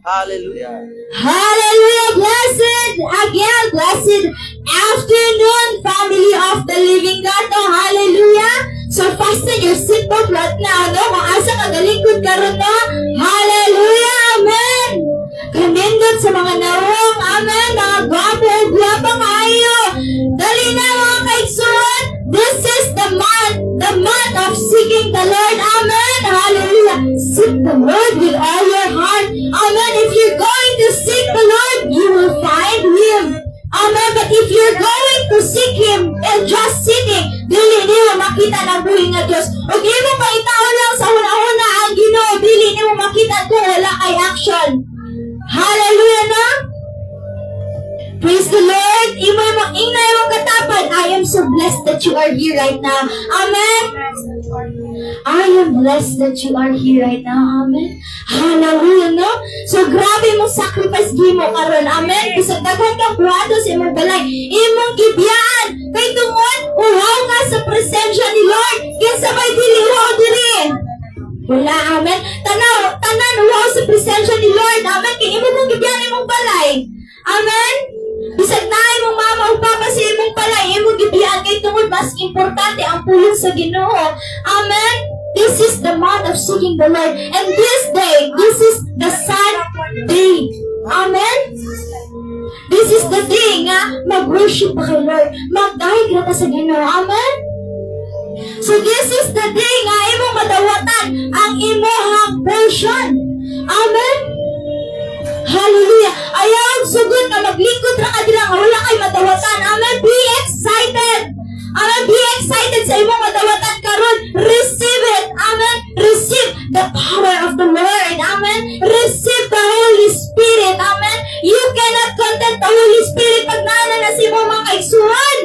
Hallelujah. Hallelujah! Blessed afternoon, family of the living God. No, hallelujah! So, fasten your seatbelt right now, no? Kung asa ka galingkod ka ron, no? Hallelujah! Amen! Kanindot sa mga nawong, amen! Mga gwapo, gwapa kayo! Dali na, mga kaigsoon! This is the month of seeking the Lord. Amen! Hallelujah! Seek the Lord with all your heart. Amen! If you're going to seek the Lord, you will find Him. Amen. But if you're going to seek Him and just seeking, dili niyo makita ng buhay nga Diyos. O di mo pa itaon lang sa una-una ang Ginoo, dili niyo makita kung wala ay action. Hallelujah na? Praise the Lord. Imay mo, ingay mo katapad. I am so blessed that you are here right now. Amen. I am blessed that you are here right now. Amen. Hallelujah, no? So, grabe mong sacrifice gimo karon. Amen. Bisag daghan kang buhato sa imong balay. Imong gibiyaan. Kay tungod, uhaw ka sa presensya ni Lord. Kaya sabay dili uhaw diri. Wala, amen. Tanan uhaw sa presensya ni Lord. Amen. Kaya imong gibiyaan imong balay. Amen. Bisag na imong mama o papa sa imong balay, imong gibiyaan kay tungod mas importante ang pulong sa Ginoo. Amen. This is the month of seeking the Lord. And this is the Sunday. Amen? This is the day nga mag-worship pa kay Lord. Mag-dahig na ta sa Ginoo. Amen? So this is the day nga imong madawatan ang imong portion. Amen? Hallelujah. Ayaw sugod na maglingkod ra ka dira nga wala kay madawatan. Amen? Be excited. Amen? Be excited sa imong madawatan karon. Receive it. Amen? Receive the power of the Lord. Amen? Receive the Holy Spirit. Amen? You cannot content the Holy Spirit pag naana na si mo mga kaigsuhan.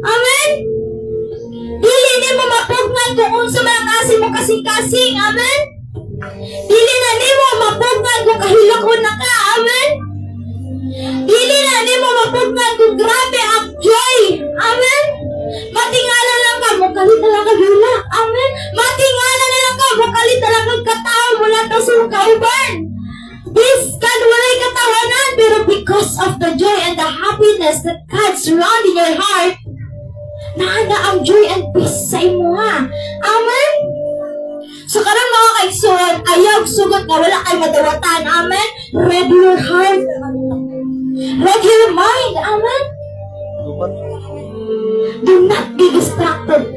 Amen? Dili ni mo mapugnan kung unsa man ang kasi mo kasing-kasing. Amen? Dili na ni mo mapugnan kung kahilakon na ka. Amen? Dili na ni mo mapugnan kung grabe ang joy. Amen? Matingala lang ka, mukalit na lang ka gula. Amen? Matingala na lang ka, mukalit na lang kang katao mula to sa kauban. This God walay katawanan, pero because of the joy and the happiness that God surround in your heart, naana ang joy and peace sa imo ha. Amen? So karang mga kaigsoon, ayaw sugot nga wala kay madawatan. Amen? Ready your heart. Ready your mind. Amen? Do not be distracted.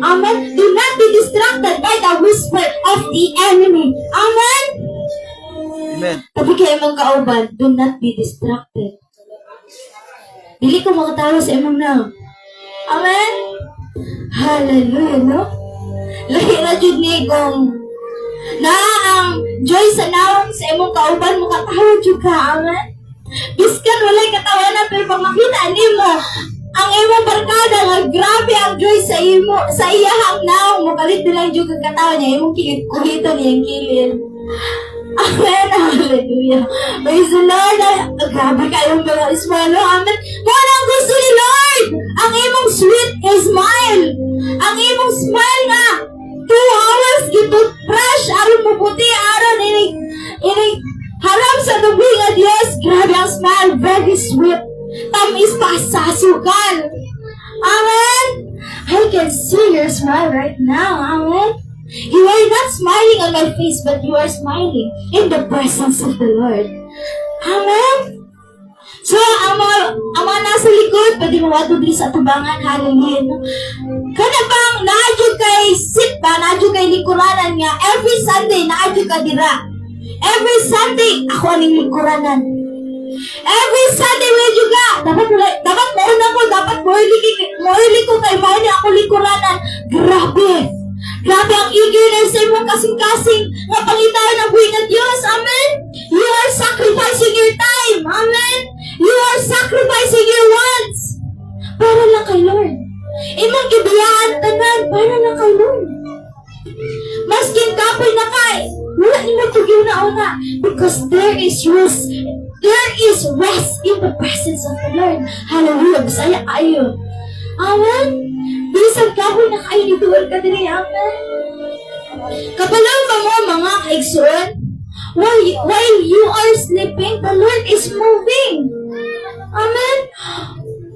Amen? Do not be distracted by the whisper of the enemy. Amen? Amen. Tabi kayo mga kauban, do not be distracted. Dili ko makatawa sa imong na. Amen? Hallelujah, no? Lahi na jud ni kung na ang joy sa nawang sa imong kauban mo katawa jud ka. Amen? Biskan walay katawanan pero pag makita nimo ang imong barkada nga grabe ang joy sa imo sa iyahang naong mo kalit lang jud ang katawa niya imong kuliton niyang kilid. Amen. Hallelujah. Praise the Lord. Grabe kayong mga ismalo. Amen. Kung anong gusto ni Lord, ang imong sweet smile. Ang imong smile nga 2 hours gitoothbrush aron mabuti aron ini haram sa dubi nga Dios. Grabe ang smile, very sweet. Tamis pa sa sugal. Amen. I can see your smile right now. Amen. You are not smiling on my face, but you are smiling in the presence of the Lord. Amen. So, ang mga nasa likod, pwede mo wato din sa tubangan. Hallelujah. Kana bang naadyo kay sit ba? Naadyo kay likuranan nga. Every Sunday, naadyo ka dira. Every Sunday, ako aning likuranan. Every Sunday, with you ka. Dapat mauna ko, dapat mohili ko kay mahuli ako likuranan. Grabe. Grabe ang eagerness sa imong kasing-kasing nga pangitawan ang buhay ng Diyos. Amen? You are sacrificing your time. Amen? You are sacrificing your wants. Para lang kay Lord. Imong gibiyaan tanan para lang kay Lord. Maskin kapoy na kay. Wala imong tugyo na una. Because there is rest. There is rest in the presence of the Lord. Hallelujah. Bisaya kayo. Amen? Bisan kapoy na kayo nituwal ka diri. Amen? Kapalaw ba mo mga kaigsoon? while you are sleeping, the Lord is moving. Amen?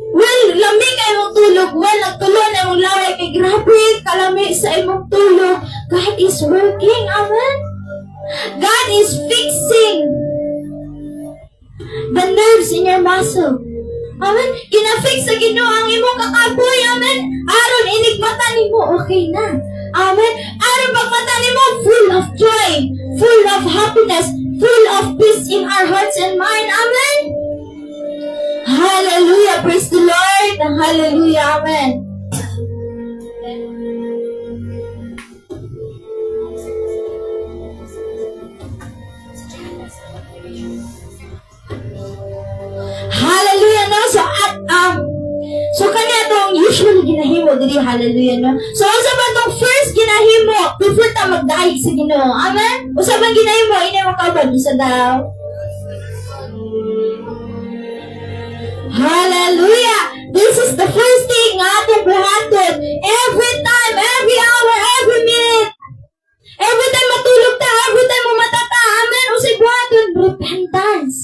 Well, lamig ay mong tulog. Well, nagtulon ay mong laway. Kay grabe, kalami sa imong tulog. God is working. Amen? God is fixing the nerves in your muscle. Amen? Kinafix sa Ginoo ang imong kakaboy. Amen? Aron inigmata nimo, okay na. Amen? Aron pagmata nimo, full of joy, full of happiness, full of peace in our hearts and mind. Amen? Hallelujah. Praise the Lord. Hallelujah. Amen. Hallelujah, no? So kanya tong usually ginahimo diri, hallelujah, no? So unsa man tong first ginahimo before ta magdaig sa Ginoo? Amen? Unsa man ginahimo ini makabad sa daw? Hallelujah! This is the first thing nga atong buhaton every time, every hour, every minute. Every time matulog ta, every time umata ta, amen? Unsay buhaton? Repentance.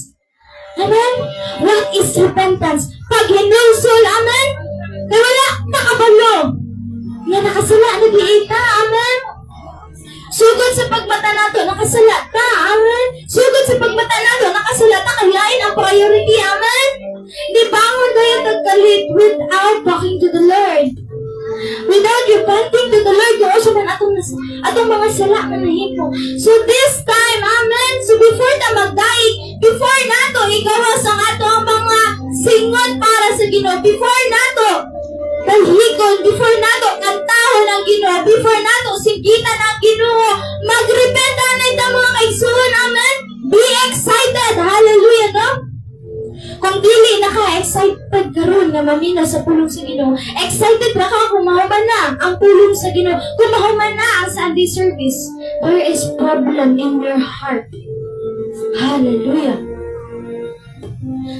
Amen? What is repentance? Paghinulsol, amen? Kaya wala nakabalo. Nga nakasala, nag-iita, amen? Sugod sa pagmata nato, nakasala ta, amen? Sugod sa pagmata nato, nakasala ta, kayain ang priority, amen? Di bangon kayo tagkalit without talking to the Lord. Without repenting to the Lord, kung asa man atong mga sala na nahimo. So this time, amen? So before ta magdaig, before nato igawas ang ato ang mga singon para sa Ginoo, before nato talhikon, before nato kantahon ang Ginoo, before nato sigitan ang Ginoo, magrepenta na ita mga kaigsuon, amen? Be excited, hallelujah, no? Kung dili naka-excited karon nga mamina sa pulong sa Ginoo, excited ra ka kung mahuman na ang pulong sa Ginoo, kung mahuman na ang Sunday service, there is problem in your heart. Hallelujah.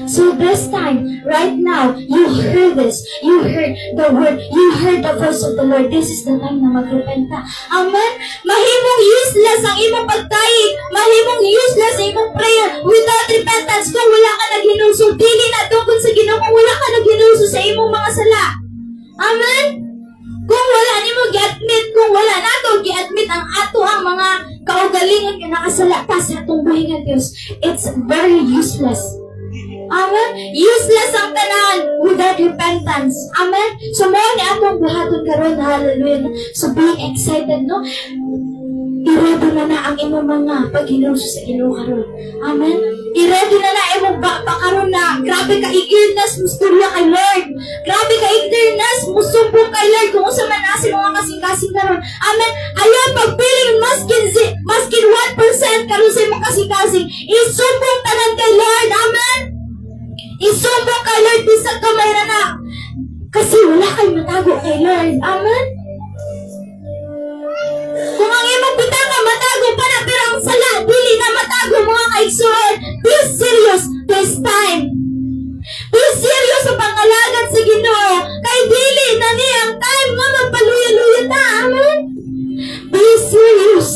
So this time, right now, you heard this. You heard the word. You heard the voice of the Lord. This is the time na magrepenta. Amen? Mahimong useless ang imong pagtaig. Mahimong useless ang imong prayer without repentance kung wala ka naghinulso. Dili na tungkol sa Ginoo kung wala ka naghinulso sa imong mga sala. Amen? Kung wala nimo gi-admit, kung wala nato gi-admit ang ato ang mga kaugalingon nga nakasala ta sa atong buhay nga Dios, it's very useless. Amen? Useless ang tanan without repentance. Amen? So, mo ni atong buhaton karon, hallelujah. So, being excited, no? I-ready na ang imong mga paghinulso sa Ginoo karon. Amen? I-ready na imong karon na grabe ka eagerness musturya kay Lord. Grabe ka eagerness musumbong kay Lord kung unsa man asi mga kasing-kasing karon. Amen? Ayaw pagpiling maskin 1% karon sa imong kasing-kasing. Isumbong tanan kay Lord. Amen? Isumbong kay Lord bisag kamay na. Kasi wala kay matago kay Lord. Amen? Kung ang imong bitanga matago pa na, pero ang sala, dili na matago mga kaigsuon. Be serious this time. Be serious sa pangalagat sa Ginoo. Kay dili na niya ang time nga magpaluya-luya ta. Amen? Be serious.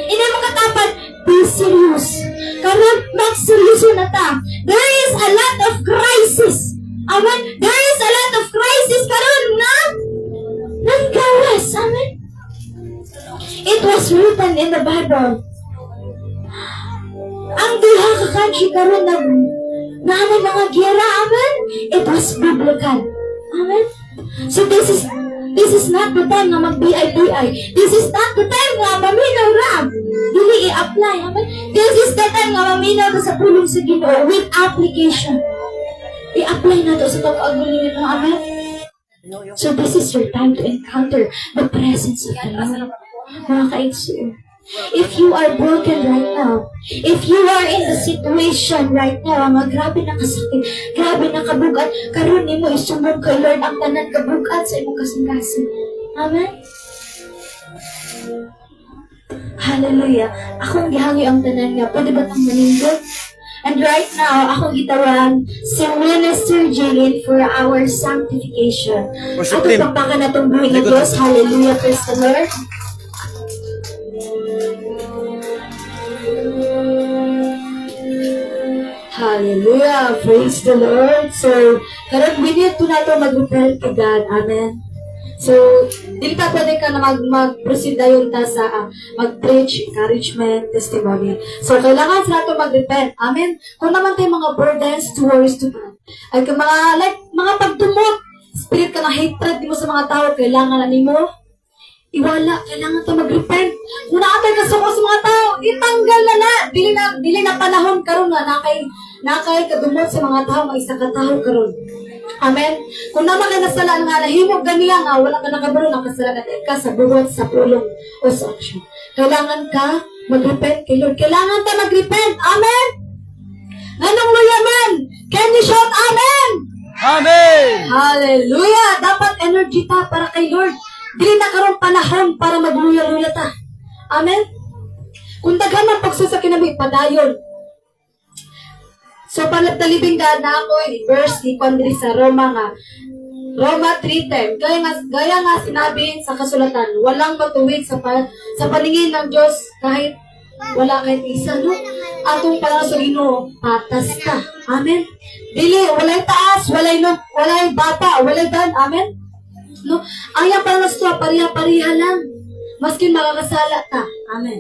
Ina mo katapat, be serious. Karon magseryoso na ta. There is a lot of crisis. Amen? There is a lot of crisis karon na nanggawas. Amen? It was written in the Bible. Ang duha ka country karon na mga giyera, amen? It was biblical. Amen? So this is not the time na mag-BI-BI. This is not the time nga maminaw ra. Dili i-apply, amen? This is the time nga maminaw ka sa pulong sa Ginoo with application. I-apply na to sa pag-agulingan mo, amen? So this is your time to encounter the presence of the Lord. Mga kaigsuon, if you are broken right now, if you are in the situation right now, mga grabe na kasakit, grabe na kabugat, karon nimo isumbong kay Lord ang tanan kabugat sa imong kasing-kasing. Amen? Hallelujah. Akong gihangi ang tanan nga, pwede ba tang manindot? And right now, akong gitawag si Minister Jillian for our sanctification. At ipagpakan na itong buhay ng Diyos. Hallelujah. Praise the Lord. Hallelujah. Praise the Lord. So, karon we need to nato mag-repent to God. Amen. So, dili ta pwede ka na mag-proceed dayon ta sa mag-preach, encouragement, testimony. So, kailangan sa nato mag-repent. Amen. Kung naman tayo mga burdens to worries to God. Ay kung mga pagdumot, spirit ka na hatred di mo sa mga tao, kailangan na nimo iwala, kailangan ta mag-repent. Kung naatay ka sa mga tao, itanggal na. Dili na panahon karon nga nakay kadumot sa mga tao, may isa ka tao karon. Amen. Kung naman ka nasala nga nahimog ganiya nga wala ka nakabaro ng kasalanan ka sa buhat, sa pulong o sa action. Kailangan ka mag-repent kay Lord. Kailangan ta mag-repent. Amen. Nanong luyaman? Can you shout amen? Amen! Hallelujah! Dapat energy ta para kay Lord. Dili na karon panahon para magluya-luya ta. Amen? Kung daghan ang pagsusa kinami, padayon. So, panagtalibing God na ako, verse ni Pandri sa Roma nga. Roma 3:10. Gaya nga sinabi sa kasulatan, walang matuwid sa paningin ng Diyos kahit wala kahit isa, no? Atong para sa Ginoo, patas ka. Amen? Dili, walay taas, walay bata, walay dan. Amen? No? Ayang para sa pariha-pariha lang. Maskin makakasala ta. Amen.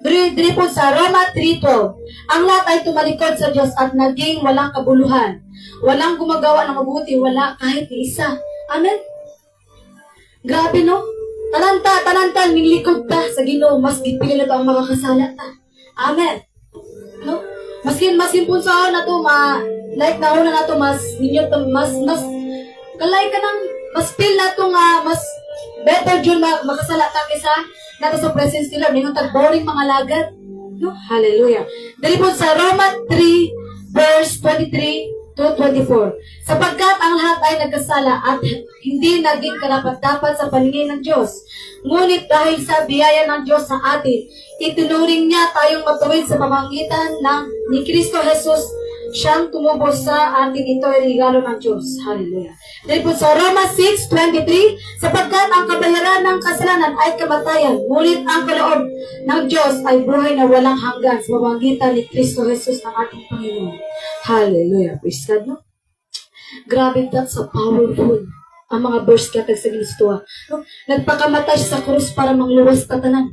Diri po sa Roma 3:12. Ang lahat ay tumalikod sa Diyos at naging walang kabuluhan. Walang gumagawa ng mabuti, wala kahit isa. Amen? Grabe, no? Tananta, nilikod ta sa Ginoo, mas gipili na to ang makakasala ta. Amen. No? Maskin po sa na to, like nauna na to, mas kalay ka ng, mas feel na to nga, mas better dyan makasala ta kaysa nato sa presence nila, ningon tag boring mga lagad. No? Hallelujah. Dali po sa Roma 3, verse 23 to 24. Sapagkat ang lahat ay nagkasala at hindi naging karapat-dapat sa paningin ng Diyos. Ngunit dahil sa biyaya ng Diyos sa atin, itinuring niya tayong matuwid sa pamamagitan ni Kristo Jesus. Siyang tumubos sa atin, ito ay regalo ng Diyos. Hallelujah. Dahil po sa Roma 6:23, sapagkat ang kabayaran ng kasalanan ay kamatayan, ngunit ang kaloob ng Diyos ay buhay na walang hanggan sa pamamagitan ni Kristo Jesus ng ating Panginoon. Hallelujah. Praise God, no? Grabe, that's so powerful. Ang mga verse katag sa Kristo. No? Nagpakamatay siya sa krus para mangluwas tatanan.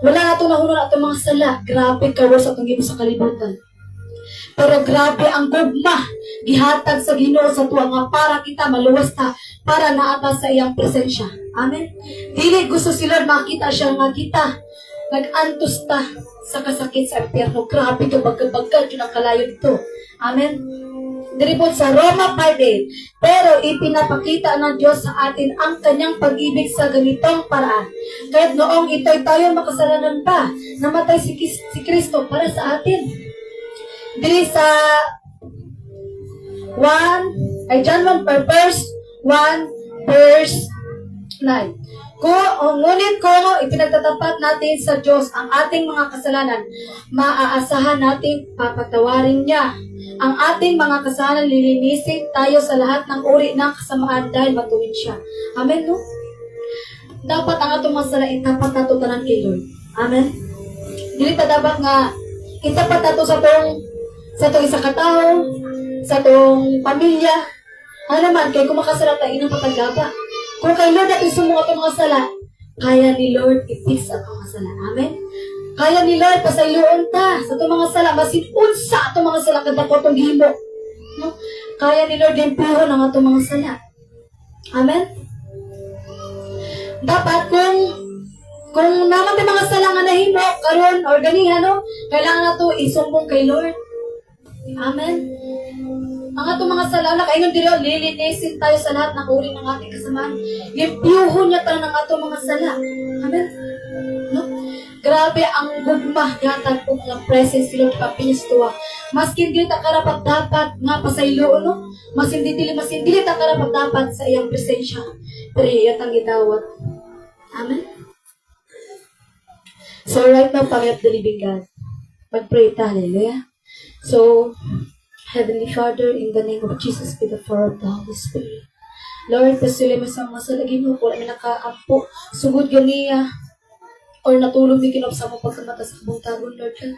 Wala na ito nahulog na itong mga sala. Grabe kawas at gibo sa kalibutan. Pero grabe ang gugma, gihatag sa Ginoo sa tuwa nga para kita maluwas ta, para naata sa iyang presensya. Amen? Dili gusto si Lord makita siya nga kita. Nag-antos ta sa kasakit sa impyerno. Grabe ito, bagkabagkad yun ang kalayo ito. Amen? Diripot sa Roma 5:8. Pero ipinapakita ng Diyos sa atin ang kanyang pag-ibig sa ganitong paraan. Kahit noong ito'y tayo makasalanan pa, namatay si Kristo para sa atin. Dili sa John 1 verse 1 verse 9. Ngunit kung ipinagtatapat natin sa Diyos ang ating mga kasalanan, maaasahan natin papatawarin niya ang ating mga kasalanan, lilinisin tayo sa lahat ng uri ng kasamaan dahil matuwid siya. Amen, no? Dapat ang atong mga sala itapat nato tanan kay Lord. Amen? Dili ta dapat nga itapat nato sa tong isa ka tao, sa tong pamilya. Ano naman, kay kung makasala tayo, inang papaggaba. Kung kay Lord natin sumunga itong mga sala, kaya ni Lord i-fix ang mga sala. Amen? Kaya ni Lord, pasayloon ta sa itong mga sala, masinunsa itong mga sala, kada ko itong himo. No? Kaya ni Lord din puho ng itong mga sala. Amen? Dapat kung naman may mga sala nga nahimo, karon or ganihan, no? Kailangan na ito isumbong kay Lord. Amen. Ang atong mga salala, kayo dito, lilinisin tayo sa lahat ng uri ng ating kasamaan. Ipiyuho niya tayo ng atong mga sala. Amen. No? Grabe ang gugma, yatag po ng presence sila ng kapinistuwa. Maskin dili ta karapat dapat nga pasaylo, no? Masin dili ta karapat dapat sa iyang presensya. Pero yatang gidawat. Amen. So right now, Panginoon the living God. Pag-pray ta, hallelujah. So, Heavenly Father, in the name of Jesus, with the power of the Holy Spirit. Lord, pasuli mo sa mga salagin mo, kung namin nakaampo, sugod ganiya, or natulog ni kinop sa mga pagkamata sa kabuntagon, Lord God.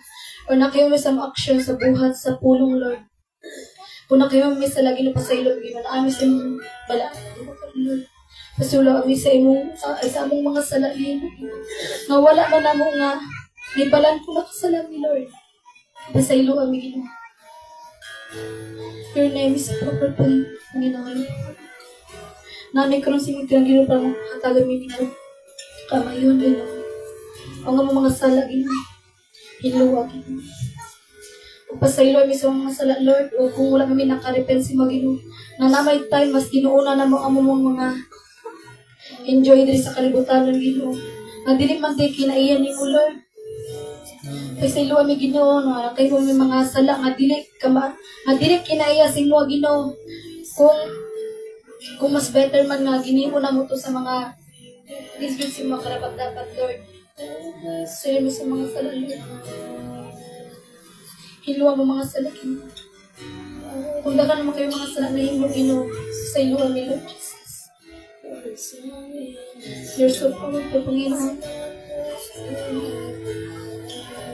Or na kayo may sa action sa buhat sa pulong, Lord. Kung na kayo may sa lagi na pasaylo, Ginoo, na amin sa imong bala. Lord. Pasula kami sa imong, sa among mga sala, Ginoo. Nga wala man namo nga, nibalan ko na kasala ni Lord. Pasaylo kami, Ginoo. Your name is proper Panginoon. Nanay ko ng simit yung Ginoo para hatagan mi Ginoo. Kamayon, Ginoo. Ang mga sala, Ginoo. Hiluwa, Ginoo. Pasaylo kami sa mga sala, Lord, o kung wala kami nakarepent si Ginoo. Na namay time, mas ginuuna na mo ang mga enjoy diri sa kalibutan ng Ginoo. Nga dili man tayo kinaiyan ni mo, Lord. Pasaylo kami, Ginoo, na kayo may mga sala, nga dili kinaiya si mo, Ginoo. Kung mas better man nga, ginimo na mo to sa mga disgrid si mga karapat-dapat, Lord. Sa'yo mo sa mga sala, Lord. Hiluwa mo mga sala, Ginoo. Kung dagan naman kayo mga sala na himo, Ginoo, sa hiluwa ni Lord Jesus. You're so powerful, Panginoon.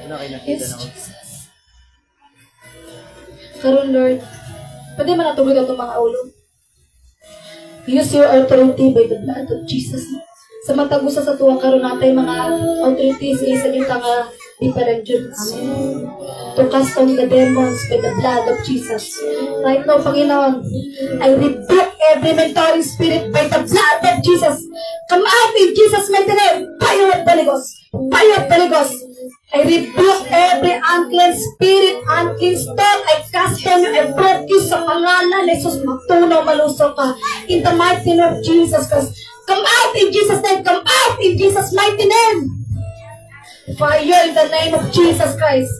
Wala kayo nakita Yes, na ako. Jesus. Karon, Lord, pwede man natugod ang mga ulo. Use your authority by the blood of Jesus. Sa matagusa sa tuwa karon natay mga authorities sa yung nga different Jews. To cast down the demons by the blood of Jesus. Right now, Panginoon, I rebuke every mentoring spirit by the blood of Jesus. Come out in Jesus' mighty name. Fire of the Holy Ghost. Fire of the Holy Ghost. I rebuke every unclean spirit, unclean storm. I cast down you, I broke you sa pangalan ni Jesus. Magtunaw, malusok ka. In the mighty name of Jesus Christ. Come out in Jesus' name. Come out in Jesus' mighty name. Fire in the name of Jesus Christ.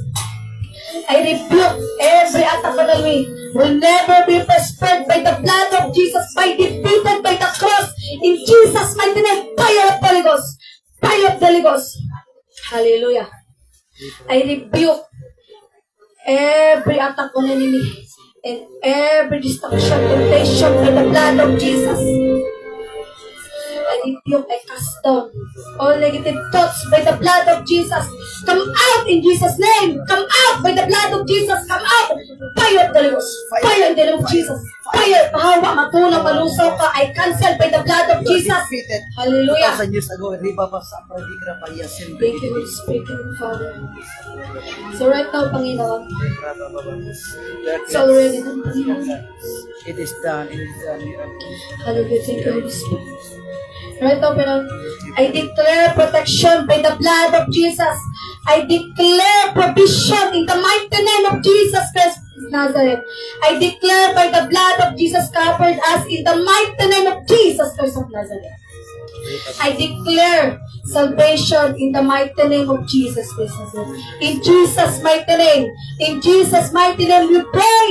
I rebuke every attack on me. Will never be prospered by the blood of Jesus, by defeated by the cross. In Jesus' mighty name. Fire of the Holy Ghost. Fire of the Holy Ghost. Hallelujah. I rebuke every attack on enemy and every destruction, temptation by the blood of Jesus. I rebuke, I cast down all negative thoughts by the blood of Jesus. Come out in Jesus' name. Come out by the blood of Jesus. Come out. Fire of the Holy Ghost. Fire in the name of Jesus. Fire. Pahawa, matulong, malusaw ka. I cancel by the blood of Jesus. Hallelujah. 2,000 years ago, riba pa sa Pradigra pa yasin. Thank you, Lord Spirit, Father. So right now, Panginoon, it's already done, Panginoon. It is done. It is done. Hallelujah. Thank you, Holy Spirit. Right now, Panginoon, I declare protection by the blood of Jesus. I declare provision in the mighty name of Jesus Christ of Nazareth. I declare by the blood of Jesus covered us in the mighty name of Jesus Christ of Nazareth. I declare salvation in the mighty name of Jesus Christ of Nazareth. In Jesus' mighty name. In Jesus' mighty name we pray.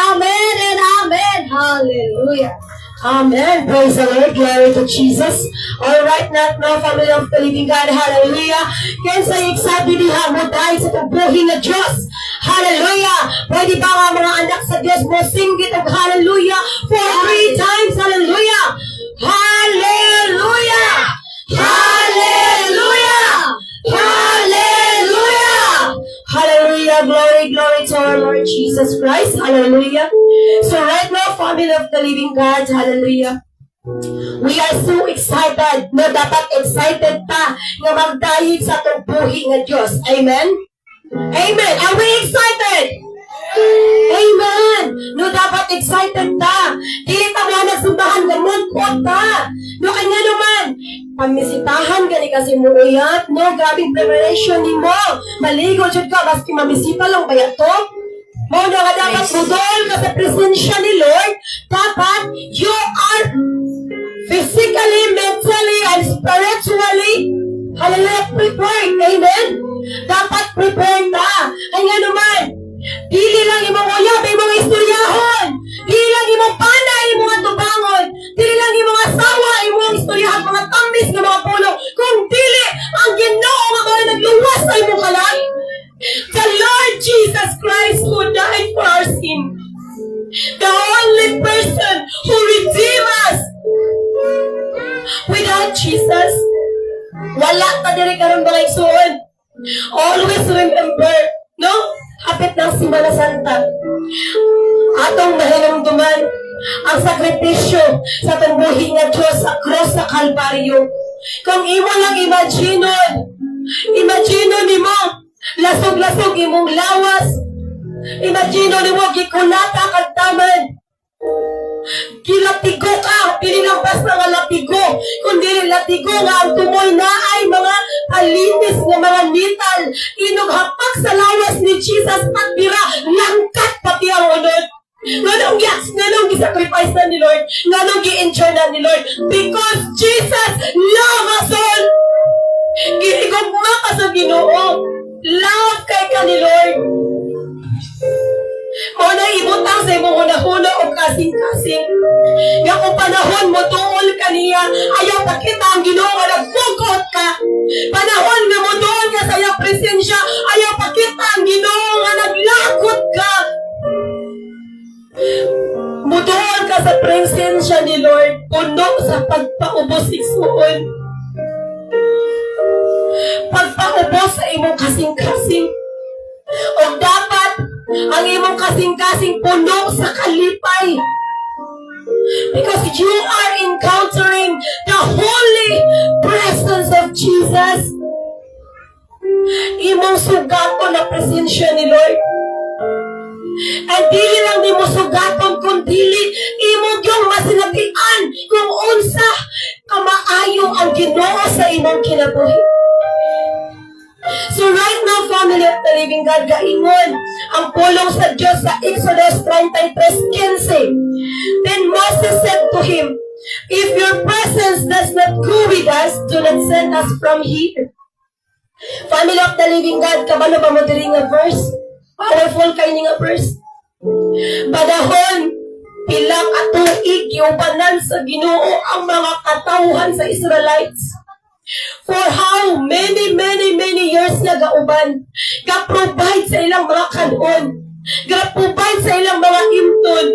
Amen and amen. Hallelujah. Amen. Praise the Lord. Glory to Jesus. Alright, not now, family of the living God. Hallelujah. Kaya sa iksabi diha mo tayo sa tubuhin na Diyos. Hallelujah. Pwede ba nga mga anak sa Diyos mo singgit at hallelujah for 3 times? Hallelujah. Hallelujah. Hallelujah. Hallelujah. Hallelujah. Glory, glory to our Lord Jesus Christ. Hallelujah. So right now, family of the living God, hallelujah. We are so excited. No, dapat excited pa nga magdayig sa tubuhi nga Diyos. Amen? Amen. Are we excited? Amen. No, dapat excited ta. Dili ta mo nagsimbahan nga mungkot ta. No, kanya naman. Pamisitahan gani kasi mo uyat. No, grabe preparation ni mo. Maligo jud ka, baski mamisita lang ba to? Mo na nga dapat budol ka sa presensya ni Lord. Dapat you are physically, mentally, and spiritually, hallelujah, prepared. Amen? Dapat prepared na. Kaya naman, dili lang imong uyab, imong istoryahon. Dili lang imong panay, imong tubangon. Dili lang imong asawa, imong istoryahan, mga tambis ng mga pulong. Kung dili, ang Ginoo nga mga nagluwas sa imong kalan. The Lord Jesus Christ who died for our sin. The only person who redeemed us. Without Jesus, wala ta diri karon mga igsoon. Always remember, no? Semana Santa. Atong mahinumduman ang sakripisyo sa atong buhi nga Diyos sa cross sa Kalbaryo. Kung imo lang imagine nimo, lasog-lasog imong lawas, imagine nimo gikunata kag taman, kilatigo ka, pili lang basta nga latigo, kundi latigo nga ang tumoy na ay mga alinis nga mga nital, inughapak sa lawas ni Jesus at bira, langkat pati ang unod. Nganong gi-sacrifice na ni Lord, nganong gi-enjoy na ni Lord, because Jesus love us all. Giigugma ka sa Ginoo, love kay ka ni Lord. Mao na ibutang sa imong hunahuna o kasing-kasing. Nga kung panahon mo tuol kaniya, ayaw pakita ang Ginoo nga nagpugot ka. Panahon nga mo tuol ka sa iyang presensya, ayaw pakita ang Ginoo nga naglakot ka. Mutuon ka sa presensya ni Lord, puno sa pagpaubos igsuon. Pagpaubos sa imong kasing-kasing. O dapat ang imong kasing-kasing puno sa kalipay. Because you are encountering the holy presence of Jesus. Imong sugaton na presensya ni Lord. At dili lang di mo sugaton, kundi imo yung masinatian kung unsa kamaayo ang Ginoo sa imong kinabuhi. So right now, family of the living God, gaingon ang pulong sa Diyos sa Exodus 33:15. Then Moses said to him, "If your presence does not go with us, do not send us from here." Family of the living God, kabalo ba mo diri nga verse? Powerful kayo nga verse. Panahon, pilang at tuig, yubanan sa Ginoo ang mga katawhan sa Israelites. For how many years na gauban, ga-provide sa ilang mga kanon, ga-provide sa ilang mga imton,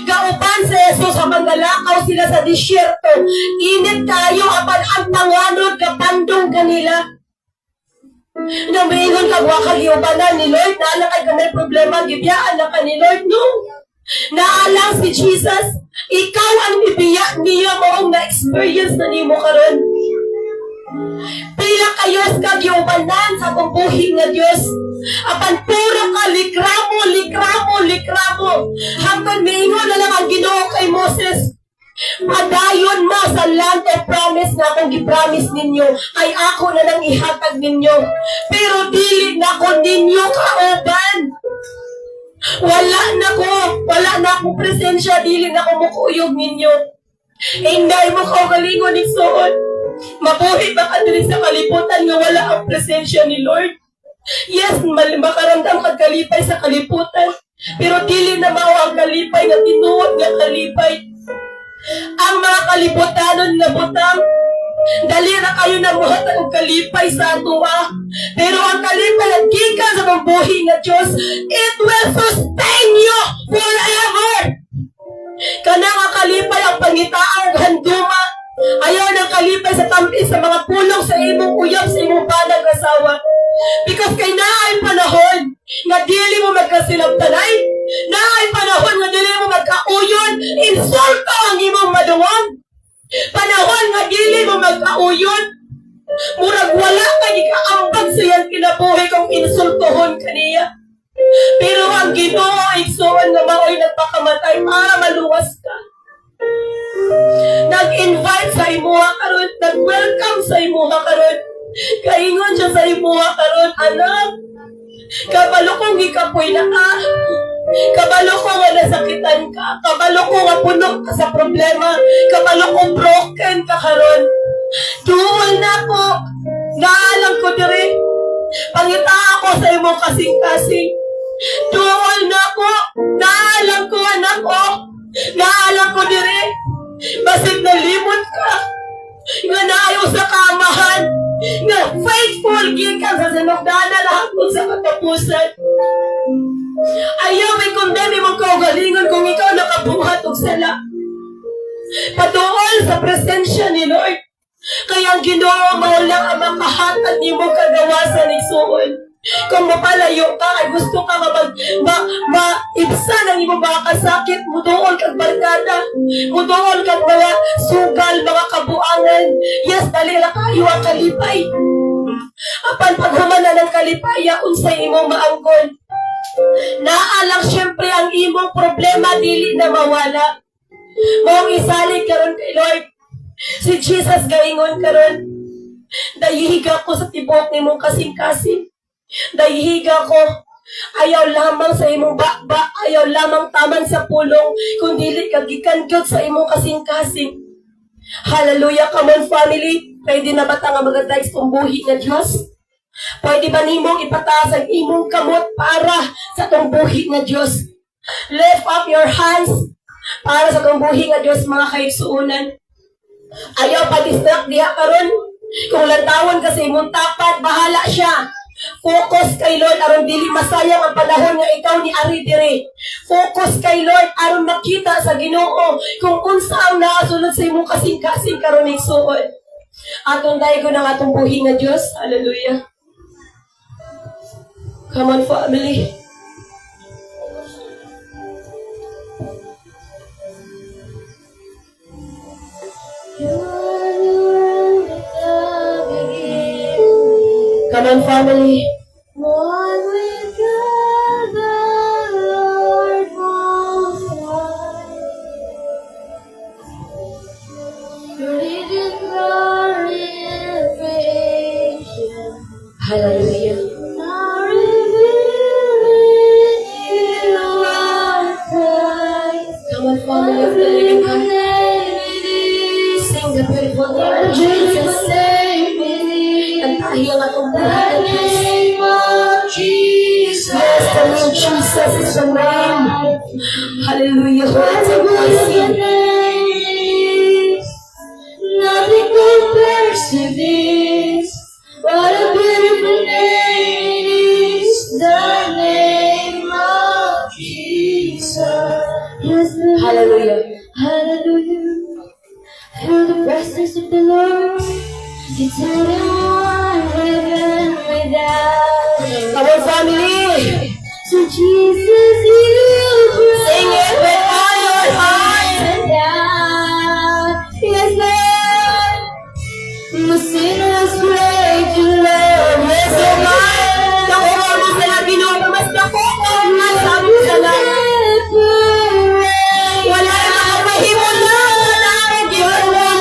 gauban sa Jesus habang galakaw sila sa disyerto, init kayo apan ang panganod kapandong kanila. Namiingon ka buwa kagiubanan ni Lord, naala kay may problema, gibiyaan na ka ni Lord, no? Naalang si Jesus, ikaw ang ibiya niya moong na-experience na ni mo karon. Pila kayos ka giubanan sa pambuhi nga Diyos. Apan puro ka likramo. Hanggang miingon na lang ang Ginoo kay Moses. Padayon mo sa land of promise na akong gipromise ninyo, ay ako na nang ihatag ninyo. Pero dili na ko ninyo kauban. Wala na ko presensya, dili na ko mukuyog ninyo. Hinday mo ko galingon igsuon. Mabuhi ba ka diri sa kalibutan nga wala ang presensya ni Lord? Yes, makaramdam kag kalipay sa kalibutan, pero dili na mao ang kalipay nga tinuod nga kalipay. Ang mga kalibutanon nga butang, dali na kayo na buhat ang kalipay sa atua. Pero ang kalipay at gikan sa pambuhi nga Diyos, it will sustain you forever. Kana nga kalipay ang pangitaang handuma. Ayaw ng kalipay sa tampi sa mga pulong sa imong uyab sa imong banag asawa. Because kay naay panahon nga dili mo magkasilabtanay, naay panahon nga dili mo magkauyon, insulto ang imong madungog. Panahon nga dili mo magkauyon, murag wala ka gikaambag sa iyang kinabuhi kung insultohon kaniya. Pero ang Ginoo igsuon nga maoy nagpakamatay para maluwas ka. Nag-invite sa imuha karon, nag-welcome sa imuha karon. Kaingon siya sa imuha karon, anak. Kabalo kong ikapoy na ka. Kabalo ko nga nasakitan ka. Kabalo ko nga puno ka sa problema. Kabalo ko broken ka karon. Duol na po. Naalam ko diri. Pangita ako sa imong kasing-kasing. Duol na po. Naalam ko anak ko. Naalam ko diri. Basig nalimot ka. Nga naayo sa kamahan. Nga faithful ka sa sinugdana lahat mo sa katapusan. Ayaw may kondemi mong kaugalingon kung ikaw nakabuhat o sala. Patuol sa presensya ni Lord. Kaya ang Ginoo mao lang ang makahatag nimo kagawasan ni suon. Kung mapalayo ka, ay gusto ka maibsan ang imo mga kasakit, muduol kag barkada, muduol kag mga sugal, mga kabuangan. Yes, dali ra kayo ang kalipay. Apan paghumana ng kalipaya, unsay imong maangkon. Naalang syempre ang imong problema, dili na mawala. Mong isalig karon kay Lord. Si Jesus gaingon karon, dayihiga ko sa tibok nimong kasing-kasing. Dayihiga ko, ayaw lamang sa imong bakba, ayaw lamang taman sa pulong, kundi kagikan gyud sa imong kasing-kasing. Hallelujah, come on family. Pwede na ba nga mag-advise kung buhi na Diyos? Pwede ba nimong ipataas ang imong kamot para sa itong buhi na Diyos? Lift up your hands para sa itong buhi na Diyos, mga kaigsuunan. Ayaw pa-distract diha karon. Kung lantawon ka sa imong tapat, bahala siya. Focus kay Lord aron dili masayang ang panahon nga ikaw ni ari dire. Focus kay Lord aron makita sa Ginoo kung unsa ang naasulod sa imong kasing-kasing karon ning suod. Atong daygo ng atong buhi nga Dios. Hallelujah. Come on family. Come on, family. One with God, the Lord Most High. Religion, glory, and creation. Hallelujah. Now revealing you are Christ. Come on, family of the living God. Sing the beautiful name of Jesus. Kantahi ang atong buhay na Diyos. Yes, the name Jesus is the name. Hallelujah. Nothing compares to this. What a beautiful name is the name of Jesus. Yes, Lord. Hallelujah. Hallelujah. Feel the presence of the Lord. It's anyone heaven without. Come on, family. So Jesus, you Sing it with all your heart. and down. Yes, Lord. My sinners pray to Lord. Yes, oh God. Nakuha mo sila, Ginoo. Mas nakuha mo sabi sa lahat. Wala na makapahimo na. Wala na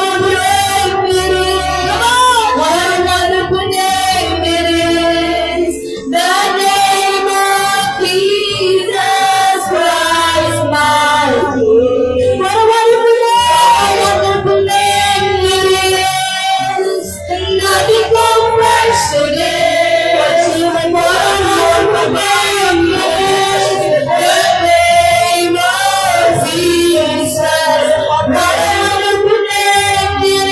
One wonderful name it is, the name of Jesus Christ, my King. What a wonderful name it is, nothing compares to this. What a wonderful name it is, the name of Jesus. What a wonderful name it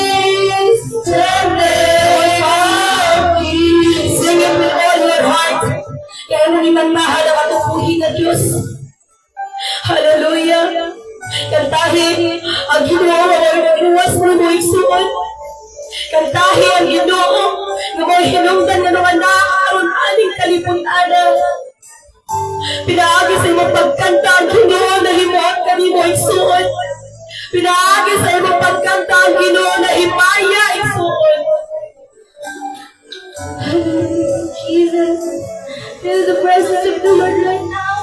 is, the name of Jesus. Sing it with all your heart. Kaya mo naman mahal ang atupuhin na Diyos. Hallelujah. Kantahin ang Ginoo nga inuwas mo mo igsuon. Kantahin ang Ginoo nga mo hinungdan nga mga naaaron aning kalibutan. Pinaagi sa imong pagkanta ang Ginoo na himuot kanimo igsuon. Pinaagi sa imong pagkanta ang Ginoo na himaya igsuon. Jesus, feel the presence of the Lord right now.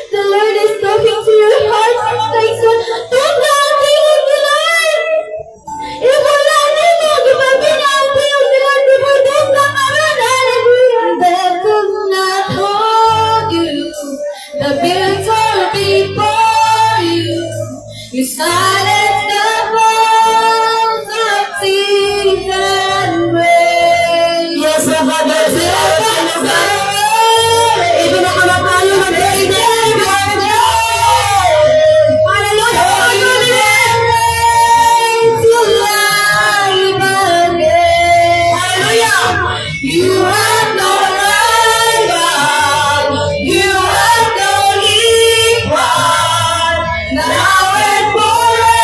The Lord is talking to your heart. Like so, don't natin ang Lord. Wala nito, gumamit natin ang Lord before don't that could not hold you. The builder before you. You silence the voice of tears and rain. Yes, Father, even ako na tayo mag-ibig. Hallelujah! Hallelujah! You have no rival, you have no equal, now and forever.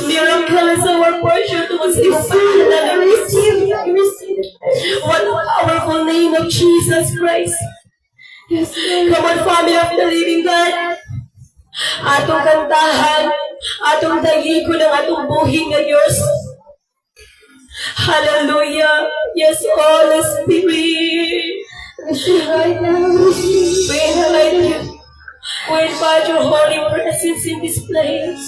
Miracle is our portion to receive. I receive it. I receive it. What a powerful name of Jesus Christ. Yes, Lord. Come on, family of the living God. Atong kantahan, atong dayigo ng atong buhing nga Diyos. Hallelujah. Yes, Holy Spirit. Receive right now. Receive. We invite you. We invite your holy presence in this place.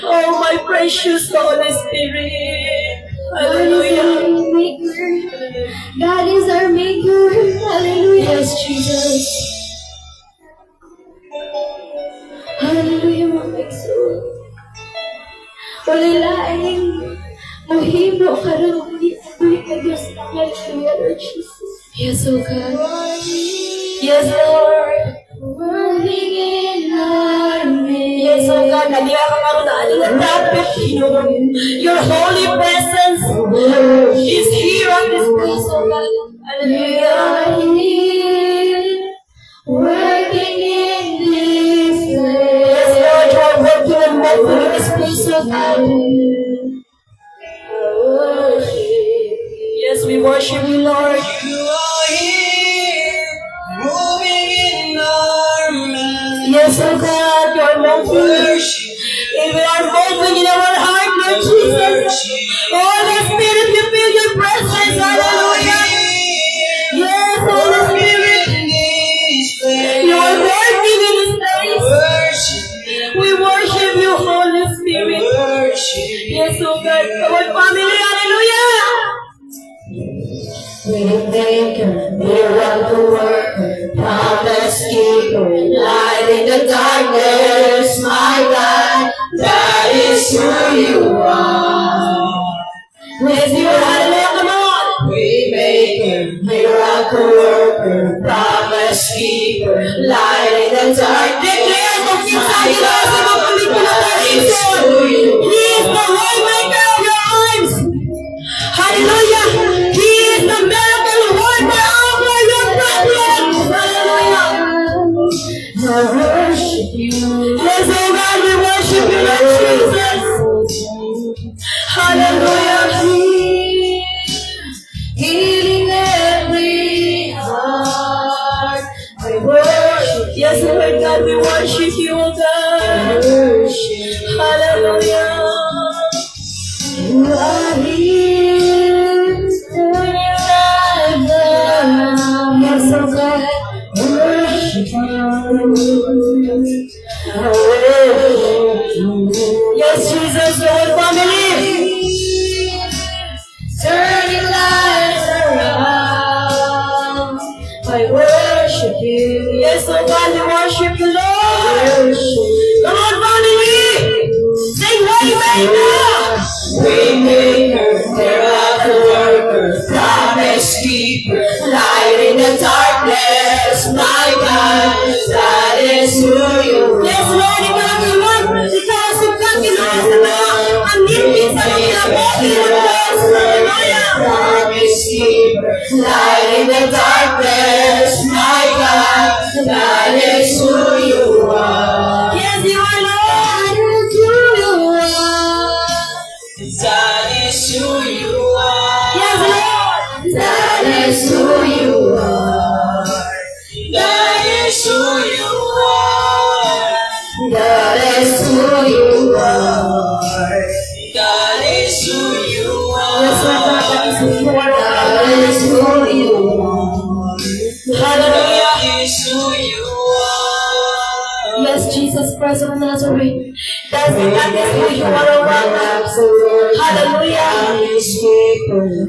Oh, my precious Holy Spirit. God is our Hallelujah. maker. God is our maker. Hallelujah. Yes, Jesus. Hallelujah, mga soul. Walilaing mahimo karon di ako'y ka-Diyos na hallelujah, Lord Jesus. Yes, oh God. Yes, Lord. Working in our midst. Yes, oh God. Nadiya ka karoon na aling ang dapat. Your holy presence is here on this place, oh God. We Hallelujah. are here, working in this Yes, place. Lord, you are working and moving in this place, oh God. Yes, we worship you, Lord. You are here, moving in our midst. Yes, oh God, you are moving. Worship, And we are moving in our heart, Lord Jesus. Holy Spirit, we feel your presence. Hallelujah. Yes, Holy Spirit, you are working in this place. worship, We worship you, Holy Spirit. worship. Yes, oh God. Come on, family. Hallelujah. Waymaker, miracle worker, promise keeper, light in the darkness, my God, that is who you are. Yes, you are. Hallelujah. Come on. Waymaker, miracle worker, promise keeper, light in the darkness, Declare kung my kinsa ginawa sa mga God, pelikula that natin. is who you He is the waymaker of your lives. Hallelujah. He is the miracle worker over your problems. Hallelujah. I worship you. Yes, oh God, we worship you, Lord Jesus. Hallelujah. Healing every heart. I worship Yes, Lord God, we worship you, oh God. Hallelujah. you. Are here. Turning life around. Yes, oh God. I worship you. I worship you. Yes, Jesus, the whole family. Turning lives around. I worship you. Yes, oh God, we worship you, Lord. Come on, family. Sing waymaker. Waymaker, miracle worker, promise keeper, light in the darkness, my God, that is who you Yes, are. Lord, ikaw ang Lord. Ikaw ang sugkang ginawa sa mga anipin sa mga kinabuhi ng Diyos. Hallelujah. Promise keeper, light in the darkness, my God, that is who you are. Yes, you are Lord. That is who you are. That is who you are. Yes, Lord. That is who you are. That is who you are. That is who you are. That is who you Yes, Lord are. God, that is who you are. That is who you are. Hallelujah. That is who you are. Yes, Jesus Christ of Nazareth. That is who you are, oh God. Hallelujah.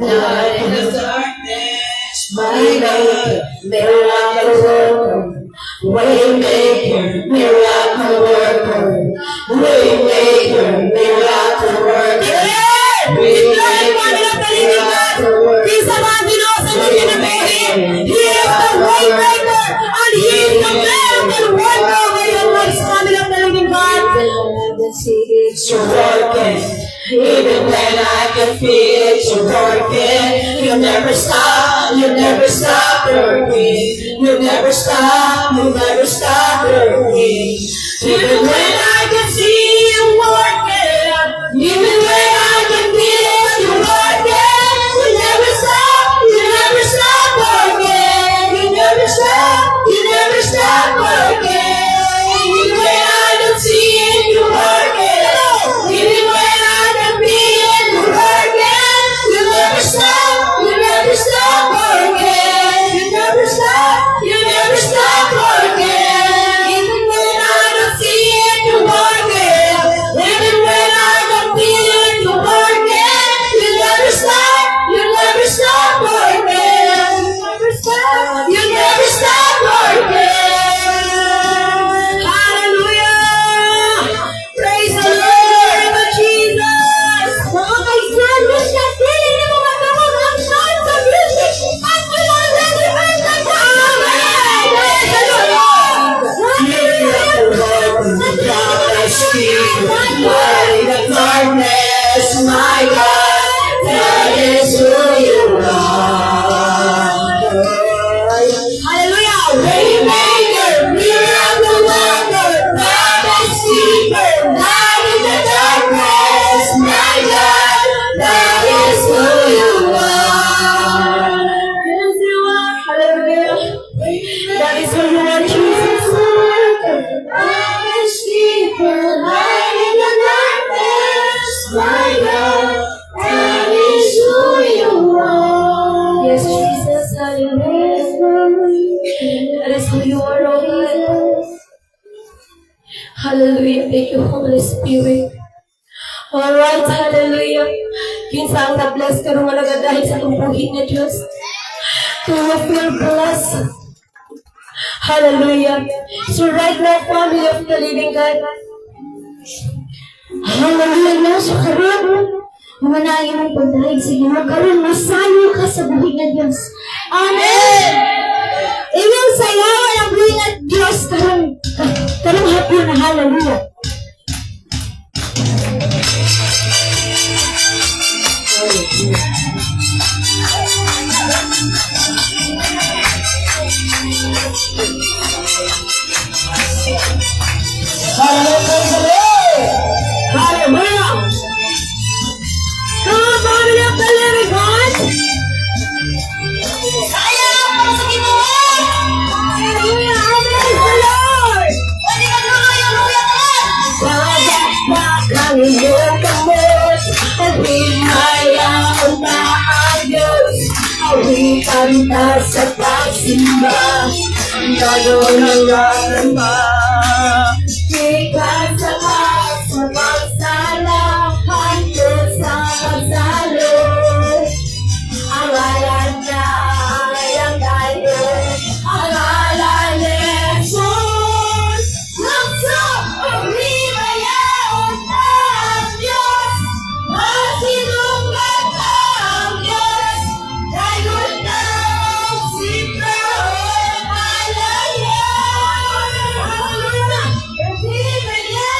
Light in the darkness, My maker, miracle worker, waymaker, miracle worker, waymaker, miracle worker. He's the one who knows the living and the He is the waymaker and He is the miracle worker over your lives, family of the living God. You're working, even when I can feel it, you're working. You never stop working. You never stop working. Even when I can see you working, you you, Holy Spirit. Alright, hallelujah. Kinsa ang na-bless ka nung alaga dahil sa tumbuhin na Diyos. To feel blessed. Hallelujah. So right now, family of the living God, Hallelujah. So karon, manahin mong pagdahig sa Ginoo. Karon masayo ka sa buhig ng Diyos. Amen. Inyong sayawan ang buhig ng Diyos karong hapon na hallelujah. hallelujah. Come on, family of the living God. Hallelujah. Praise the Lord. Babakbak ang iyong kamot at hinayaan na ang Diyos. Awitan ka sa pagsimba, gano'n ang rarama. Di ka sapat sa pagsala, hanggang sa pagsalo. Ang ngalan na ay ang tayo, ang ngalan ni Jesus. Nagsa ang himayaon ng Diyos, masinungan ang Diyos, gayon na sigaw ang malaya. Hallelujah! Ang himayaon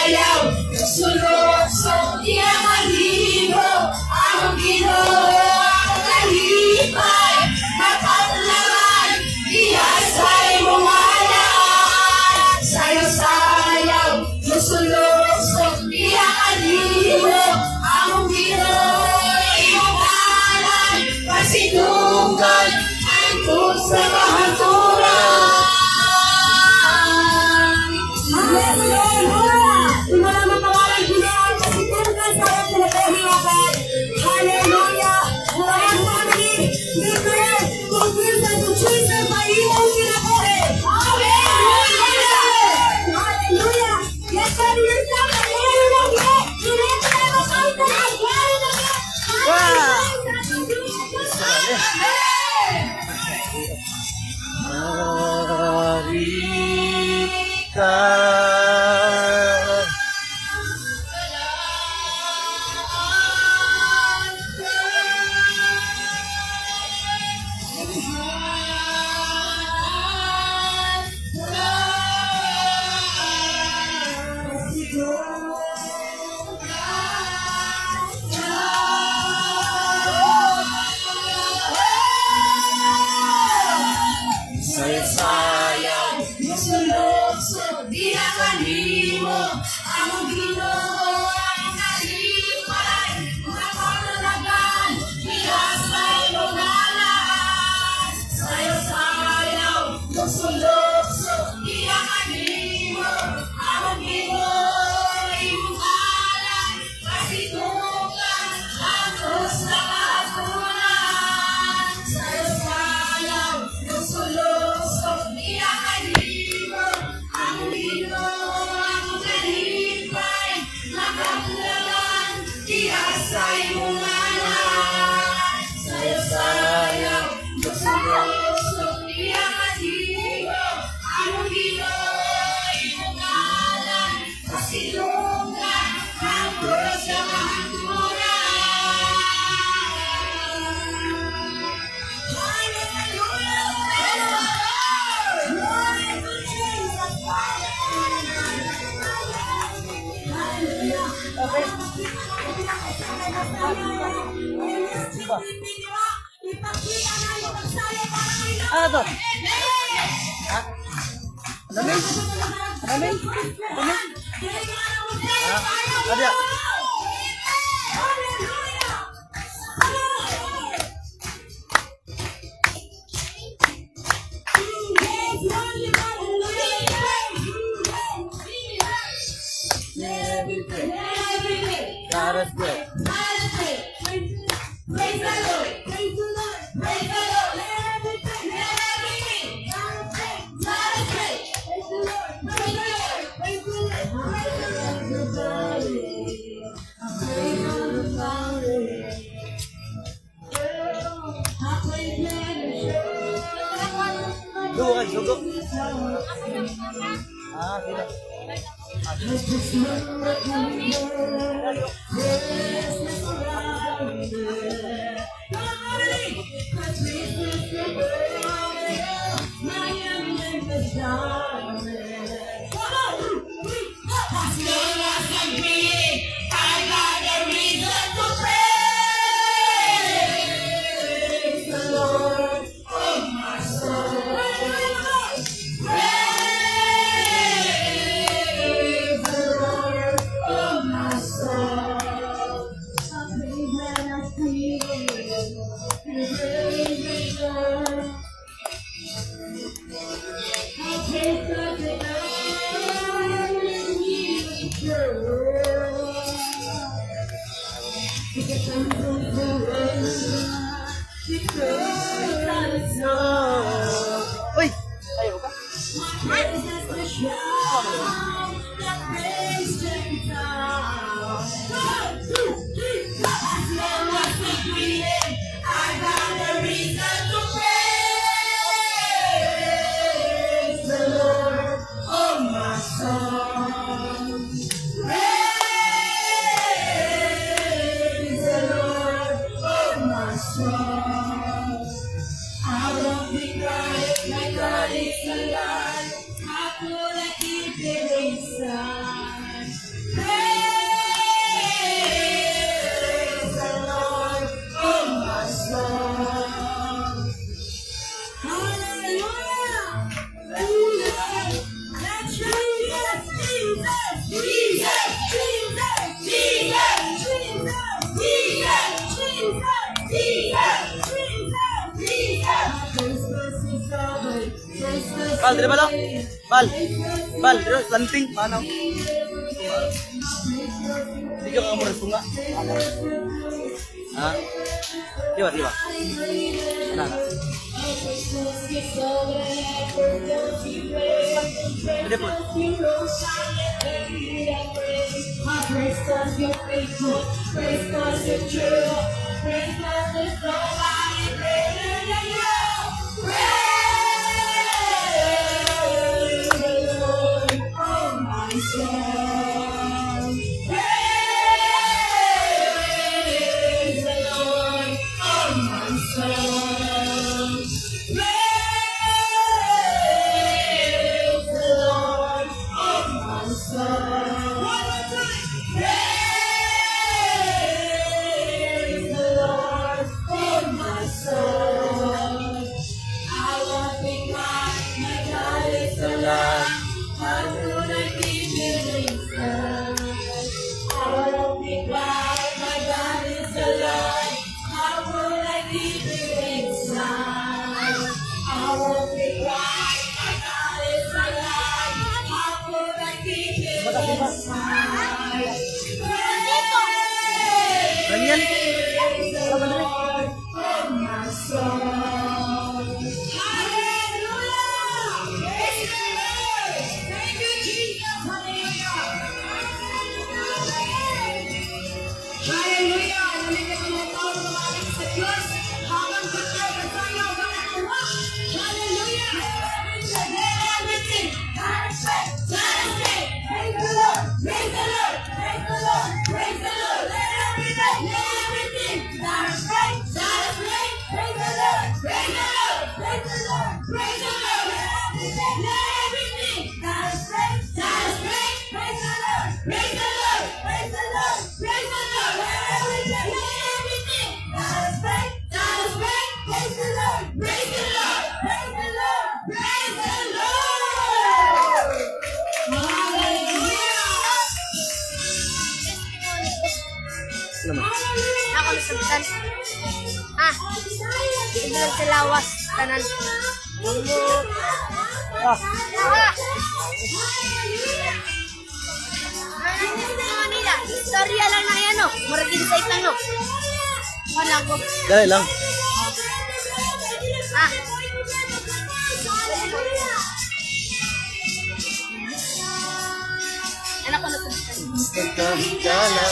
sayaw, sulod, so di maligo, ang Ginoo ang kalipay, mapatlaman, iyasay mo malaan, sayaw, sulod, so di maligo, ang Ginoo iyong alam, pasidungan, ang sa kahaturan. Hari ka. Sayaw, sulod, di akanimo, ang Ginoo ang kalipay, mapatalagan, iyasay mo nalaan. Sayaw, sulod, di akanimo, ang Ginoo iyong alam, pasidungan, ang Diyos na kahatulan. Sayaw, sulod, di akanimo, ang Ginoo ang kalipay, mapatlagan, iyasay mo nalaan. Sayaw, sulod, di akanimo, ang Ginoo iyong alam, pasidungan, ang Diyos na kahatulan. Ano to? Ha? Lamin? Lamin? Lamin? Ha? Adya? That's good. Dugo, dugo. Ah, sila. Uy! Ayaw ka? Out of the garden, like God is alive. Ako nakikita Bal, dito ba to? Bal. Bal, dito, planting. Paano? Hindi ka muna sunga. Ha? Diba, diba? Ano, ano? Pwede po. Ganyan. Ako nasagtan. Ah, bilang sa lawas, tanan. Ah, Nila, istorya lang na yan, no? Muragin sa itang, no? Wala ko. dali lang. Ah. Anak ko nasagtan. Pagkakala.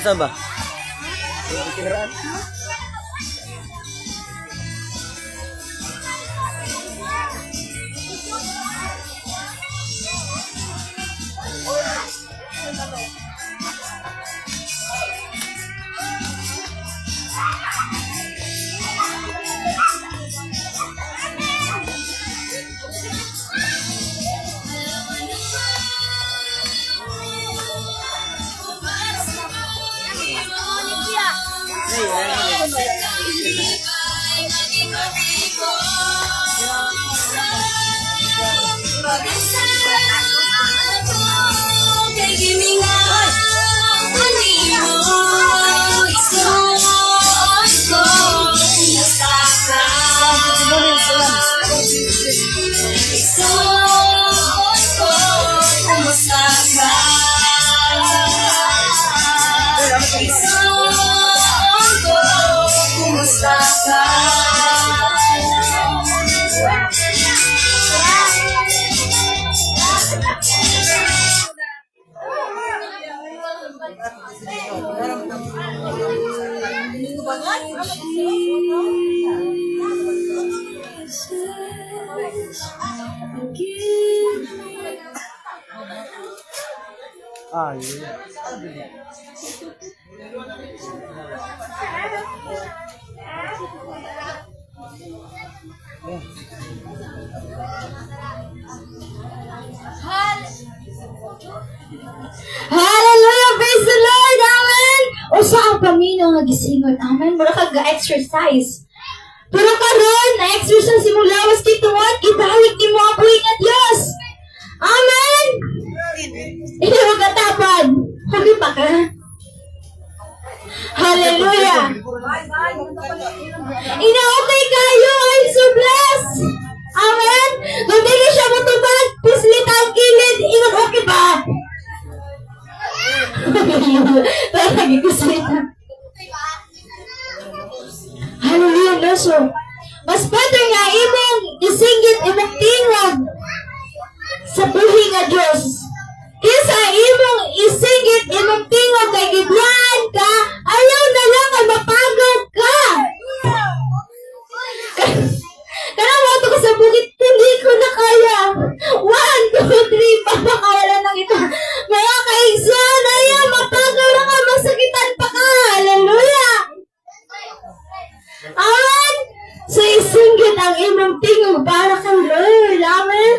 Saan ba? Kinaraan. Ah, yun. Hallelujah! Praise the Lord! Amen! O sa ang paminaw nga gisingon, amen? Mura ka ga-exercise. Pero karon na-exercise mo lawas kituwad, gibalik ni mo ang buhay nga Diyos. Amen! Hindi mo katapad. Huli pa ka. Hallelujah! Ina-okay kayo! I'm so blessed! Amen! Kung hindi siya matubad, pislit ang kilid, ingat okay ba? Lagi ko sila. Hallelujah, no? So, mas better nga imong isinggit imong tingog sa buhi nga Diyos. Kisa imong isinggit imong tingog kay giblaan ka, ayaw na lang ay mapagaw ka. Kanang mo ito ko sa bukit, hindi ko na kaya. 1, 2, 3, papakawala ng ito. Mga kaigsoon, ayaw, mapagaw na ka, masakitan pa ka. Hallelujah! Amen! So, isinggit ang imong tingog para kay Lord. Amen?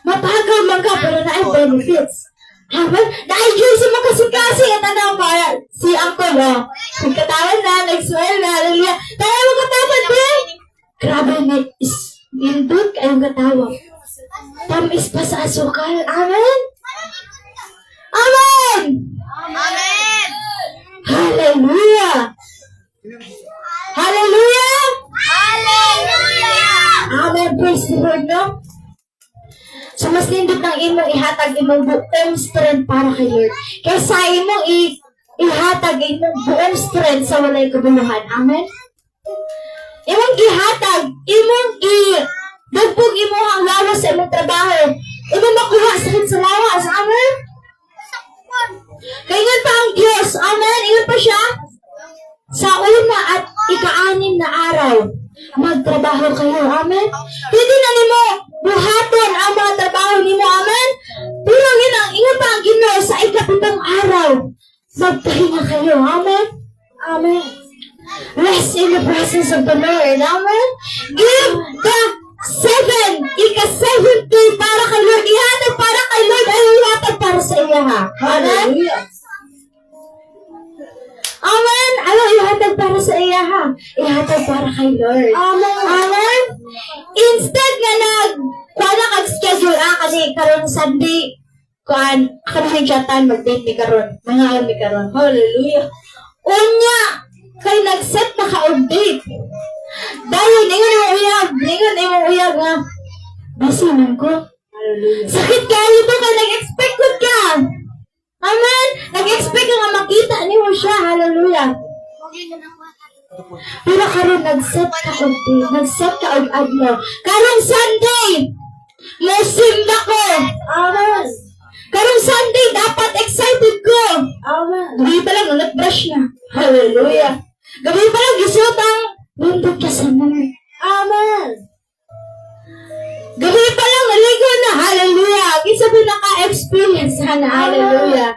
Mapagaw man ka, pero na ay benefits. Amen? Na-enjoy sa mga kasing-kasing at ano para si Uncle, oh. Nagkatawan na, nag-swell na, hallelujah. Tayo mo katapan, ba? Grabe, nindot kayong katawa. Tamis pa sa asukal. Amen? Amen! Amen! Hallelujah! Hallelujah! Hallelujah! Amen. Praise the Lord, no? So, mas nindot ng imong ihatag imong buong strength para kay Lord. Kaysa imong ihatag imong buong strength sa walay kabuluhan. Amen? Imong gihatag, imong dagbog imong ang lawas sa imong trabaho. Imong makuha sa lawas. Amen? Kaingan pa ang Diyos. Amen? Ingat pa siya? Sa una at ika-anim na araw, magtrabaho kayo. Amen? Pwede na nimo buhaton ang mga trabaho nimo. Amen? Pero ingat pa ang Ginoo sa ikapitong araw. Magpahinga kayo. Amen? Amen. Rest in the presence of the Lord. Amen? Give the 7, ika-7th day para kay Lord. Ihatag para kay Lord ay ihatag para sa iya. Ha? Amen? Amen? Ano ihatag para sa iya, ha? Ihatag para kay Lord. Amen? Amen? Instead nga kuha na kag-schedule, kasi karon Sunday, kami chatan mag-date ni karon. Mga mi karon. Hallelujah. Unya, kay nag-set na ka-date. Dahil, ningon imong uyab nga, busy man ko. Hallelujah. Sakit kayo to ka, nag-expect ko ka. Amen? Nag-expect ka nga makita niyo siya. Hallelujah. Pero karon nag-set ka og-date. Nag-set ka og-adlaw. Karong Sunday, may simba ko. Amen. Karong Sunday, dapat excited ko. Amen. Gabi pa lang, nag-brush na. Hallelujah. Gabi pa lang, gisot ang bundok ka sa mga. Amen. Gabi pa lang, naligo na. Hallelujah. Kisa ba naka-experience na. Hallelujah.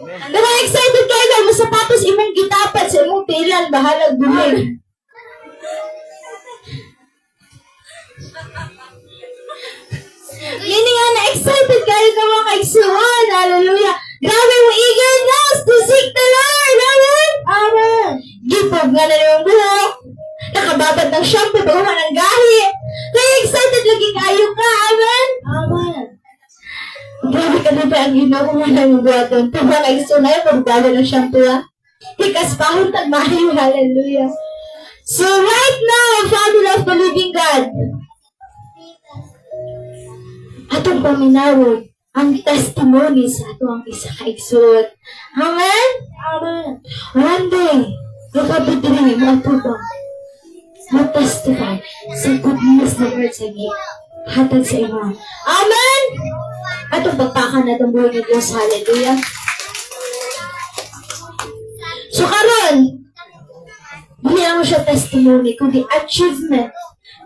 Pero excited kayo lang, masapatos imong gitapat sa imong tilan, bahalag bulig. Meaning nga na-excited kayo ka mga kaigsuhan. Hallelujah. Grabe mo eagerness to seek the Lord. Amen. Amen. Dugna na yung buhok. Nakababad ng shampoo, bagawa ng gahi. Kaya excited lagi kayo ka, amen? Amen. Grabe ka na ba ang ginoo mo na yung buhaton? Tama na iso na yung pagbago ng shampoo, ha? Hikas pahon tagmahayo, hallelujah. So right now, family of the living God, atong paminawod ang testimony sa ato ang isa ka igsuot. Amen? Amen. One day, nakabitiri mo ato ba? Mag-testify sa goodness ng Lord sa inyo. Hatag sa inyo. Amen? Atong pagpakan na itong buhay ng Diyos. Hallelujah. So karon, hindi lang siya testimony, kundi achievement,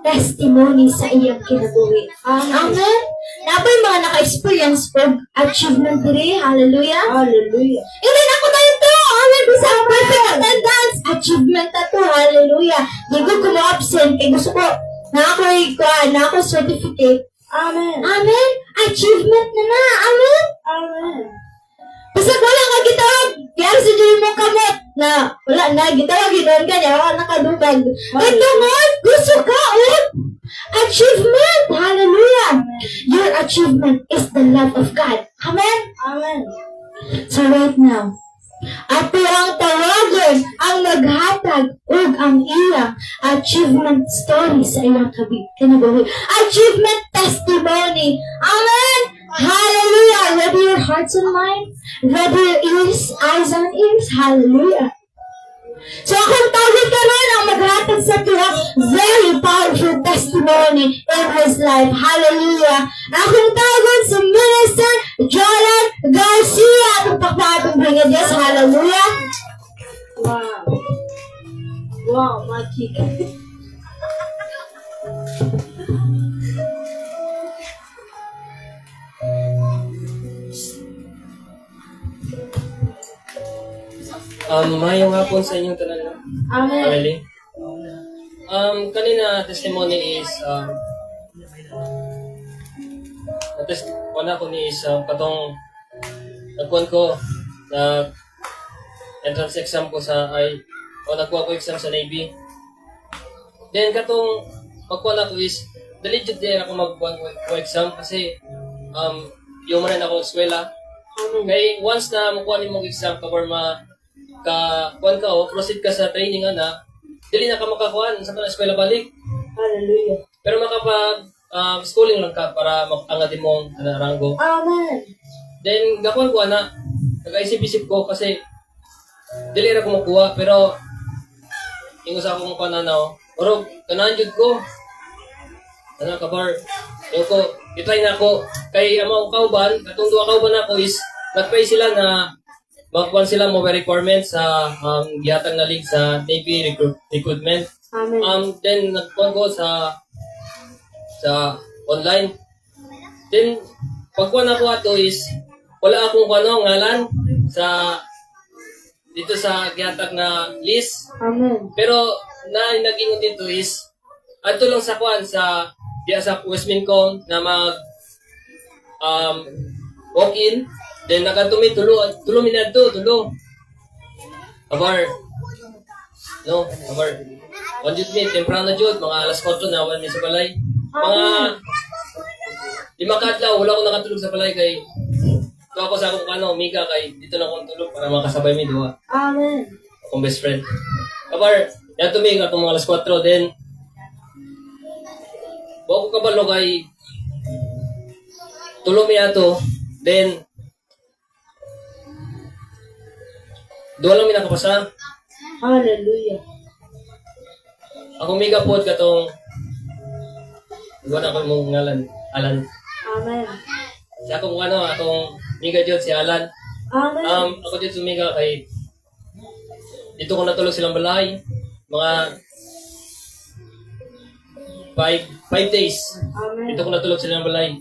testimony sa iyang kinabuhi. Amen? Napay mga naka-experience for achievement diri. Hallelujah. Hallelujah. Ilan ako tayo to. Amen. Bisa ang perfect attendance. Achievement na to. Hallelujah. Di ko kumo-absent. Kaya gusto ko, na ako certificate. Amen. Amen. Achievement na. Amen. Amen. Basta wala ka gitawag. Kaya sa dyan mo kamot na wala na gitawag. Gitawag ka niya. Wala nakadubag. Ito mo. Gusto ka. Achievement. Hallelujah. Your achievement is the love of God. Amen. Amen. So right now, ato ang tawagon ang naghatag ug ang iyang achievement story sa iyang kinabuhi. Achievement testimony. Amen. Hallelujah. Ready your hearts and minds? Ready your ears, eyes and ears? Hallelujah. So akong tawag ka rin ang maghatag sa tuwa, very powerful testimony in his life. Hallelujah. Akong tawag si Minister Jolan Garcia. Atong pakpatong bring it, yes. Hallelujah. Wow. Wow, magic. Mayong hapon sa inyong tanan. Amen. Family. Kanina testimony is wala ko ni is katong nagkuhan ko na entrance exam ko sa nagkuha ko exam sa Navy. Then katong pagkuha ko is dali jud din ako magkuha ko exam kasi yung man ako eskwela. Kay once na makuha ni mong exam cover kuan ka proceed ka sa training ana, dili na ka makakuan sa eskwela balik. Hallelujah. Pero makapag schooling lang ka para makangad mo na ranggo. Amen. Then gakuan ko ana, nag-isip-isip ko kasi dili ra ko makuha pero ingon sa akong kuan ana pero ganahan jud ko. Ana kabar, yung ko itry na ako kay among kauban, katong duha kauban ako is nagpay sila na magkuhan sila mo requirements sa gihatag na link sa Navy recruitment. Amen. Then nagkuhan ko sa online. Then pagkuhan ako ato is wala akong ngalan sa dito sa gihatag na list. Amen. Pero naging dito is ato lang sa kuan sa diya sa Westmincom na mag walk in. Then nakatumi tulo minadto. Abar. Jud mi temprano jud mga alas 4 na wala mi sa balay. Mga 5 kadlaw wala ko nakatulog sa balay kay ako sa akong Mika kay dito na akong tulog para makasabay mi duha. Amen. Akong best friend. Abar, natumi nga mga alas 4 then ko kabalo kay tulo mi ato then duha lang mi nakapasa. Hallelujah. Ako miga po katong na ako mong ngalan, Alan. Amen. Si akong akong miga jud si Alan. Amen. Ako jud sumiga kay dito ko natulog silang balay mga 5 days. Amen. Dito ko natulog silang balay.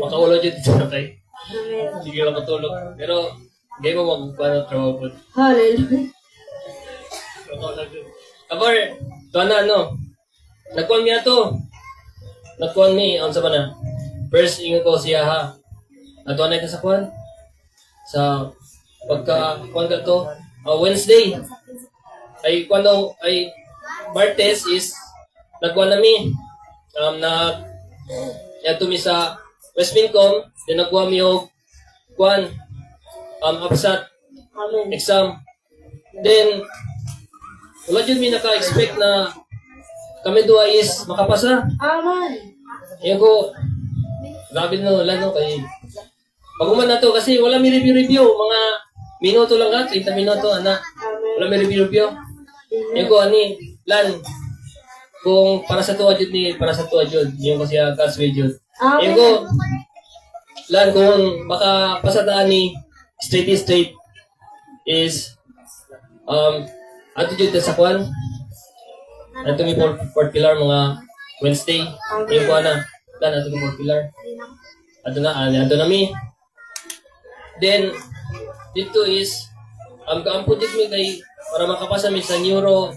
Makaulo jud dito na kay. Amen. Sige lang matulog. Pero gay mo magpaano trabaho po. Hallelujah. Kabar, ito nagkuhan mi ato. Nagkuhan mi, sa na. First, ingat ko siya ha. Natuan na ito sa kuhan. Sa pagka-kuhan ka to. Wednesday. ay kuno ay Martes is nagkuha nami yato mi sa Westmincom, then nagkuha mi og kuan absat exam. Then wala jud mi naka-expect na kami duha is makapasa. Amen. Yan ko, grabe no, wala no, kay baguman na to kasi wala mi review, mga minuto lang ka, 30 minuto, ana. Wala mi review. Yan ko, ani, lan, kung para sa tuwa jud ni, para sa tuwa jud, yung kasi God's way jud. Yan ko, lan, kung baka pasataan ni straight is, ato jud sa kwan, ato mi fourth pillar, mga Wednesday, yung ko na, lan, ato mi fourth pillar. Ato na mi. Then, dito is, kaampo dito mi kay, para makapasa mi sa neuro,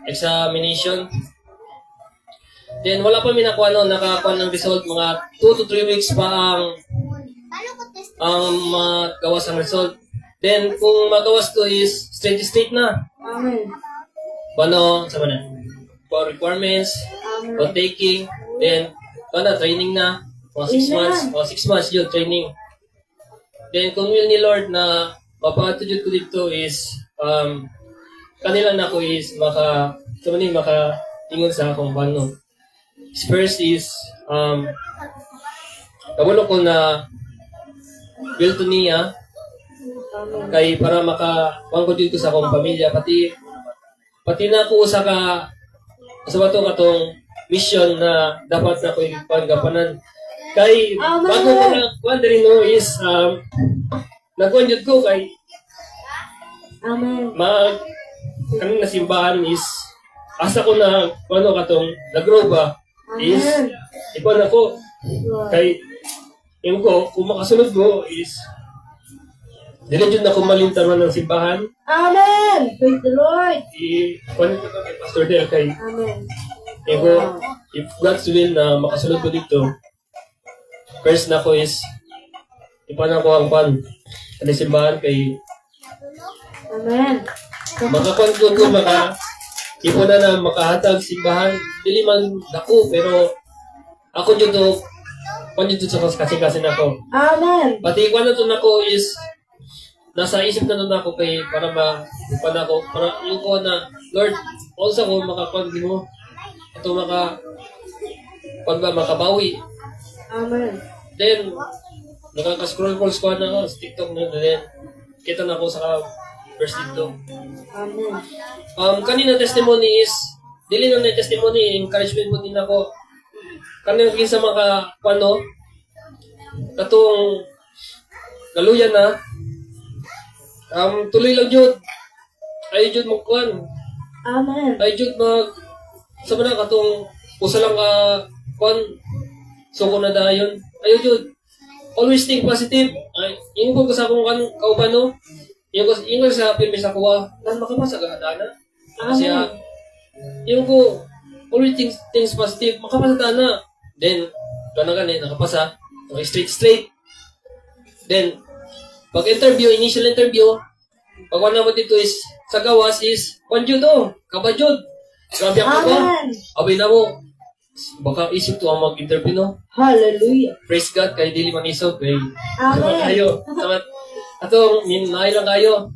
examination. Then, wala pa mi nakuha nakakuha ng result, mga 2 to 3 weeks pa ang magawas ang result. Then, kung magawas to is, straight na. Amen. Sa mana? For requirements, for taking, then, training na, mga 6 months, 6 months yun, training. Then, kung will ni Lord na mapatujud ko dito is, kanila na ko is makaingon sa akong paano. First is, kabulo ko na will to niya, kay para makawangkod dito sa akong pamilya, pati na ako sa bato katong mission na dapat na ko ipagapanan. Kay bago ko na wondering no is nagkonjud ko kay Amen. kanang nasimbahan is asa ko na katong nag-grow ba is ipon ako kay yung ko kung makasunod ko is dili jud na ko malintaran ng simbahan. Amen. Praise the Lord. Kunin ko kay Pastor Del kay Amen. yung ko if God's will na makasunod ko dito. First na ko is, ipan ako ang sa simbahan kay Amen. makakuan ko ipon na makahatag simbahan. Dili man dako, pero ako dito, sa kasi ako. Amen. Pati kung ano to nako is, nasa isip na nun ako kay para ipan ako, para yung ko na, Lord, also ko makakuan mo, ito makabawi. Amen. Then, nakaka-scroll ko sa TikTok na then kita na ako sa first dito. Amen. Kanina testimony is, dili na testimony, encouragement mo din ako. Kanina kinsa katong galuyan na, tuloy lang jud. Ay jud magkuan. Amen. Ay jud sama na katong usa lang so kung na dayon. Ayaw jud. Always think positive. Ay, yung ko sa akong kauban no. Yung sa pirmi sa kuha, dan makapasa ka dana. Kasi yung ko always think things positive, makapasa dana. Then nakapasa. Okay, straight. Then initial interview, pag wala mo dito is sa gawas is panjud kabajud. Grabe ako ba? Abay na mo. Baka isip to ang mag-interview, no? Hallelujah. Praise God, kay dili man isog, kay Amen. kayo. Samat, atong, naay lang kayo.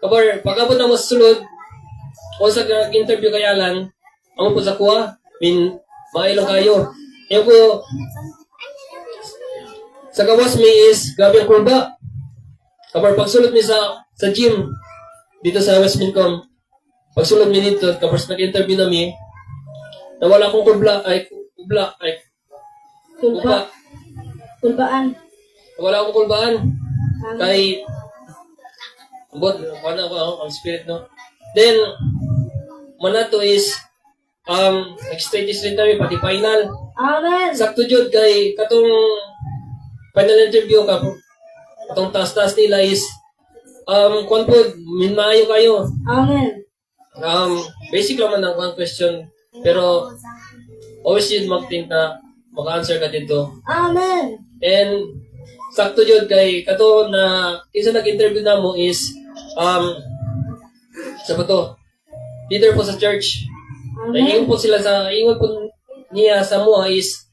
Kabar, pag-abot na mo sa sulod, kung sa interview kaya lang, ang po sa kuha, maay lang kayo. Yung ko, sa gawas mi is, grabe ang kurba. Kabar, pagsulod mi sa gym, dito sa Westmincom, pagsulod mi dito, kapag nag-interview na mi, nawala akong kulbaan. Nawala akong kulbaan. Kay, ang spirit, no? Then, manato is, nag-straight kami, pati final. Amen. Sakto jud kay, katong final interview ka, katong taas-taas nila is, kung po, maayo kayo. Amen. Basic lang man ang question. Pero, always yun mag-think na maka-answer ka dito. Amen. And, sakto yun kay, kato na, kinsa nag-interview na mo is, sa bato. Leader po sa church. Ingon po sila ingon po niya sa mua is,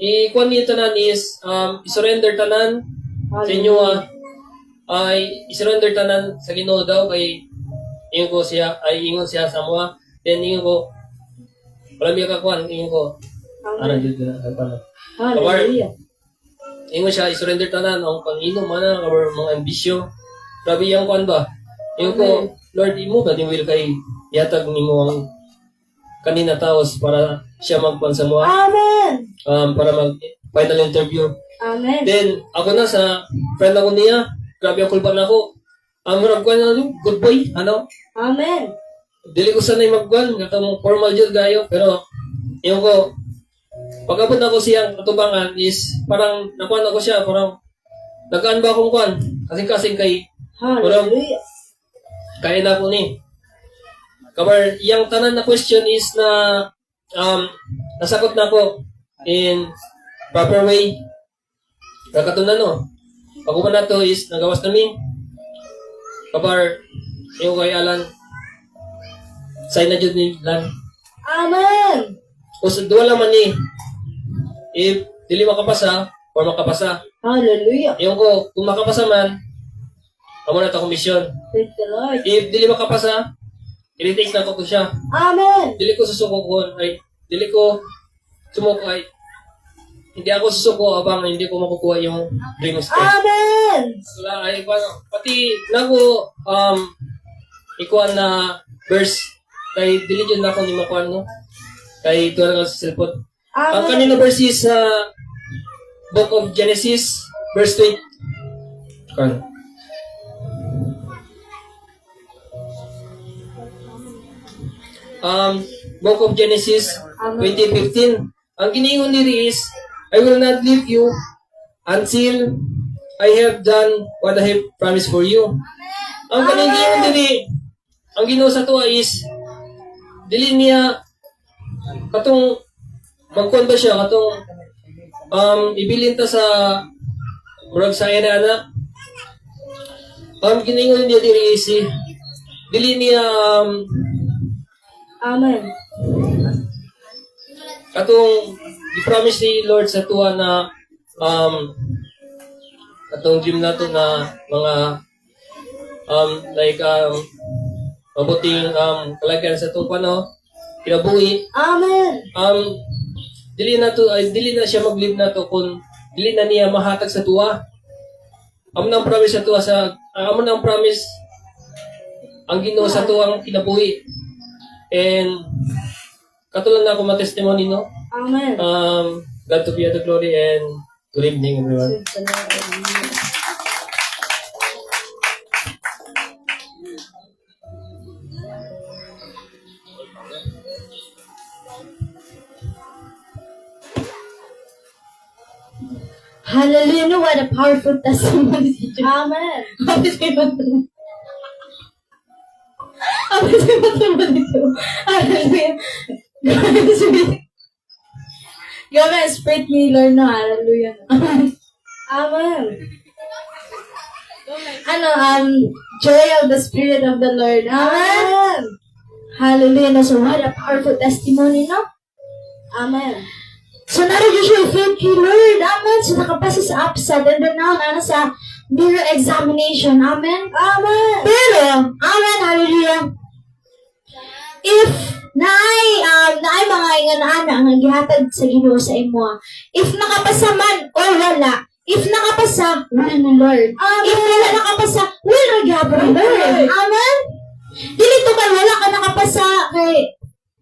ikuan niya tanan is, isurrender tanan sa inyo, ay isurrender tanan sa Ginoo daw, kay ingon siya sa mua. Then ingon ko, wala miya kakuan, ingon ko, dito na, Hallelujah. ingon siya, isurrender tanan, ang Panginoon mana, or mga ambisyo. Grabe yung kuan ba? Ingon ko, Lord, imo ba, will kay yatag ni mo ang kanina taos para siya magkuan sa mua. Amen. Para mag-final interview. Amen. Then, ako na sa friend ako niya, grabe ang kulban ako. Marag ko na, good boy, ano? Amen. Dili ko sanay magkuhan, katong formal jud gayo, pero yung ko, pag-abot ako siyang katubangan is, parang nakuhan ako siya, parang nagaan ba akong kuhan? Kasing-kasing kay, parang Hallelujah. kaya na ako ni. Kabar, yung tanan na question is na, nasagot na ako in proper way. Kakatunan no. Pag-upan na to is, nagawas namin. Kabar, yung kay Alan, sign na dyan ni Lan. Amen. Kung duwa lang man ni, if dili makapasa, or makapasa. Hallelujah. Yung ko, kung makapasa man, amo na ito komisyon. Praise the Lord. If dili makapasa, i-retake na ko siya. Amen. Dili ko susuko ko, dili ko sumuko ay, hindi ako susuko abang hindi ko makukuha yung dreams ko. Amen. Wala ay, pati nago, ikuan na verse, kay dili dyan na ako ni makuan no, kay tuwa nga sa cellphone. Ang kanina verse is Book of Genesis, verse 20. Kan. Book of Genesis 20:15. Ang kiningon diri is, I will not leave you until I have done what I have promised for you. Ang kiningon diri, ang Ginoo sa tuwa is, dili niya katong magkuan ba siya katong ibilin ta sa murag sa ana. Ang kiningon niya diri is, dili niya Amen. katong i-promise ni Lord sa tuwa na katong dream nato na mga mabuting kalagayan sa itong kinabuhi. Amen. Dili na siya mag-live na to kung dili na niya mahatag sa tuwa. Amo nang promise sa tuwa amo nang promise ang Ginoo sa tuwang kinabuhi. And katulad na ako ma-testimony, no? Amen. God to be the glory and good evening, everyone. Hallelujah. No, what a powerful testimony. Amen. Hallelujah. God has spread me, Lord, no. Hallelujah. Amen. Joy of the Spirit of the Lord. Amen. Hallelujah. No, so what a powerful testimony, no? Amen. So, naroon siya, thank you, Lord. Amen. So, nakapasa sa upside. And then now, sa mirror examination. Amen. Amen. Pero, amen, hallelujah. If naay mga inganaana ang nagihatag sa Ginoo sa imo. If nakapasa man or wala. If nakapasa, wala na Lord. Amen. If wala nakapasa, wala na gyapon Lord. Amen. Dili to ba wala ka nakapasa kay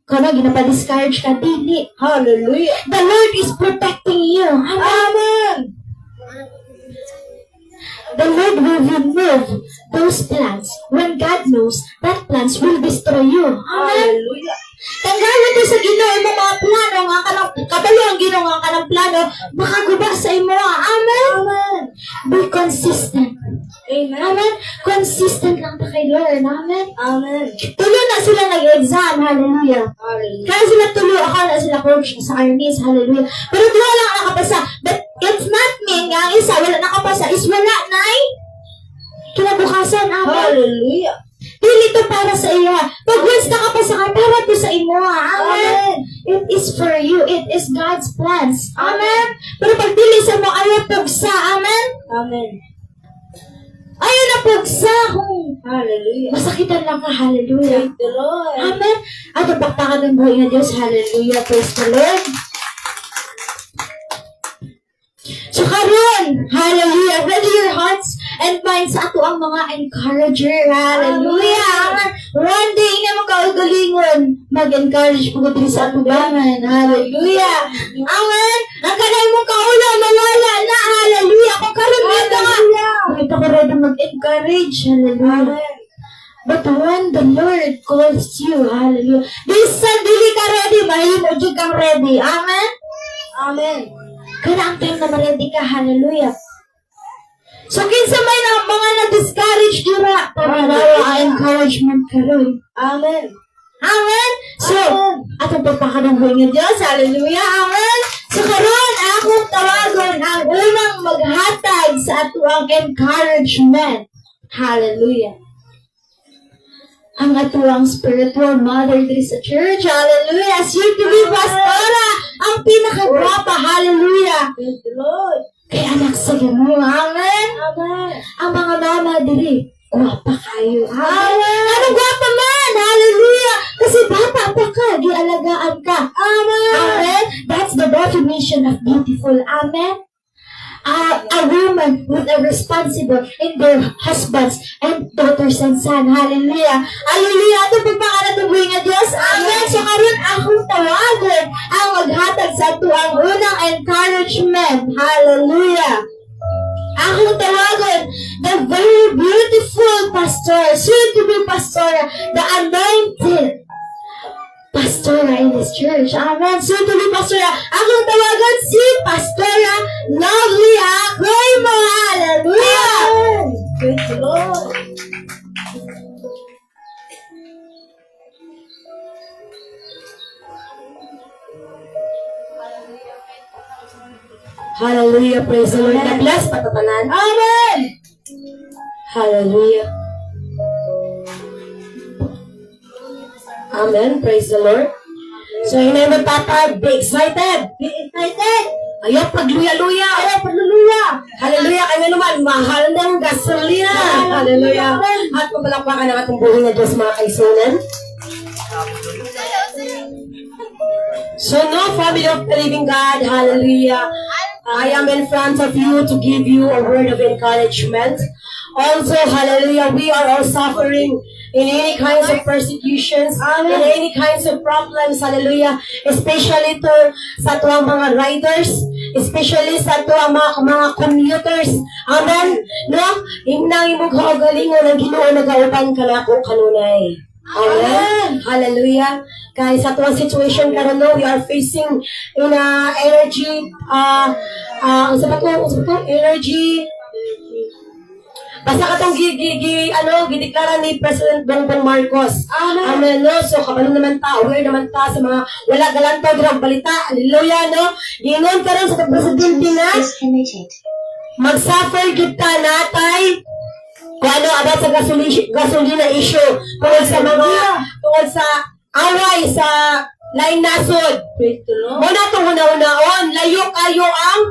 kana ginapa-discourage ka dili. Hallelujah. The Lord is protecting you. Amen. Amen. The Lord will remove those plans when God knows that plans will destroy you. Amen. Hallelujah. Tanggalan to sa Ginoo imo mga plano nga kanang kabalo ang Ginoo nga kanang plano makaguba sa imo. Amen. Amen. Be consistent. Amen. Amen. Consistent lang ta kay Lord. Amen. Amen. Tulo na sila nag-exam. Hallelujah. Hallelujah. Kaya sila tulo ako na sila coach sa Arnis. Hallelujah. Pero duha lang nakapasa. But it's not mean nga ang isa wala nakapasa is wala nay kinabukasan. Amen. Hallelujah. Di dili to para sa iya. Pag once nakapasakay, para to sa imo. Amen. It is for you. It is God's plans. Amen. Pero pag dili sa mo, ayaw pugsa. Amen. Amen. Ayaw na pugsa. Kung Hallelujah. masakitan lang ka, hallelujah. Praise the Lord. Amen. At ang pagpakan ng buhay ng Diyos, hallelujah. Praise the Lord. So karon, hallelujah, ready your hearts and minds sa ato ang mga encourager, hallelujah. Amen. One day na mo kaugalingon, mag-encourage po din sa atubangan, hallelujah. Amen. Ang kanay mo kaulo, mawala na, hallelujah. Kung karon dito nga, kahit ako ready mag-encourage, hallelujah. But when the Lord calls you, hallelujah, bisan dili ka ready, mahimo jud kang ready, amen. Amen. Kaya ang time na ma-ready ka, hallelujah. So, kinsa may na mga na-discourage dira, para daw ang encouragement karon. Amen. Amen? So, atong pagpakadanggoy ng Diyos, hallelujah, amen? So, karon akong tawagon ang unang maghatag sa atuang encouragement. Hallelujah. Ang atuang spiritual mother diri sa church, hallelujah. As you to be pastora, ang pinakagwapa, hallelujah. Praise the Lord. Kay anak sa Ginoo, amen? Amen. Ang mga mama diri, gwapa kayo, amen? Anong gwapa man, hallelujah? Kasi bata pa ka, gialagaan ka, amen? Amen? That's the definition of beautiful, amen? A woman with a responsible in their husbands and daughters and son. Hallelujah. Hallelujah. Ito pagpakalat ng buhay nga Diyos. Amen. So karon akong tawagon ang maghatag sa ito ang unang encouragement. Hallelujah. Akong tawagon the very beautiful pastor, soon to be pastor, the anointed pastora in this church. Amen. Soon to be pastora. Akong tawagan si Pastora Lovely Acroimo. Hallelujah. Praise the Lord. Hallelujah. Praise the Lord. God bless patatanan. Amen. Hallelujah. Amen. Praise the Lord. So, hinay mo tatag. Be excited. Be excited. Ayaw pagluya-luya. Ayaw pagluluya. Hallelujah. Kaya naman, mahal ng gasolina. Hallelujah. At pumalakpakan ang atong buhay na Diyos, mga kaisunan. So, no, family of the living God. Hallelujah. I am in front of you to give you a word of encouragement. Also, hallelujah, we are all suffering in any kinds of persecutions, in any kinds of problems, hallelujah, especially to sa tuwang mga riders, especially sa tuwang mga commuters, amen, no? Hinang imong kaugalingon ang Ginoo nagauban ka na kung kanunay. Amen. Hallelujah. Guys, sa tuwang situation karon no, we are facing in energy, energy. Basta katong gideklara ni President Bongbong Marcos. Amen, no? So, kabalo naman ta, aware naman ta sa mga wala galantaw dirang balita. Hallelujah, no? Gingon karon sa presidente na mag-suffer gid ta natay kung ano about sa gasolina issue tungkol sa away sa lain nasod. Muna itong una-unaon, layo kayo ang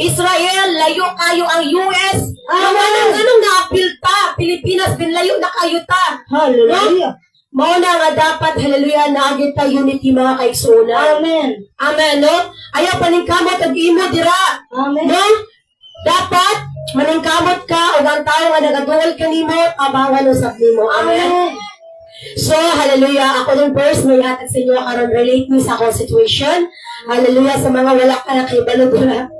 Israel, layo kayo ang US. Anong na-appeal ta? Pilipinas, binlayo na kayo ta. Hallelujah. Mao na nga dapat, hallelujah, naagit ta unity mga kaigsunan. Amen. Amen, no? Ayaw paningkamot ang imo dira. Amen. No? Dapat, maningkamot ka, o ang tao nga nagaduwal ka nimo, abangan usap nimo. Amen. So, hallelujah, ako ng first, may hatag sa inyo karon relate me sa akong situation. Hallelujah, sa mga wala ka na kay Balugula.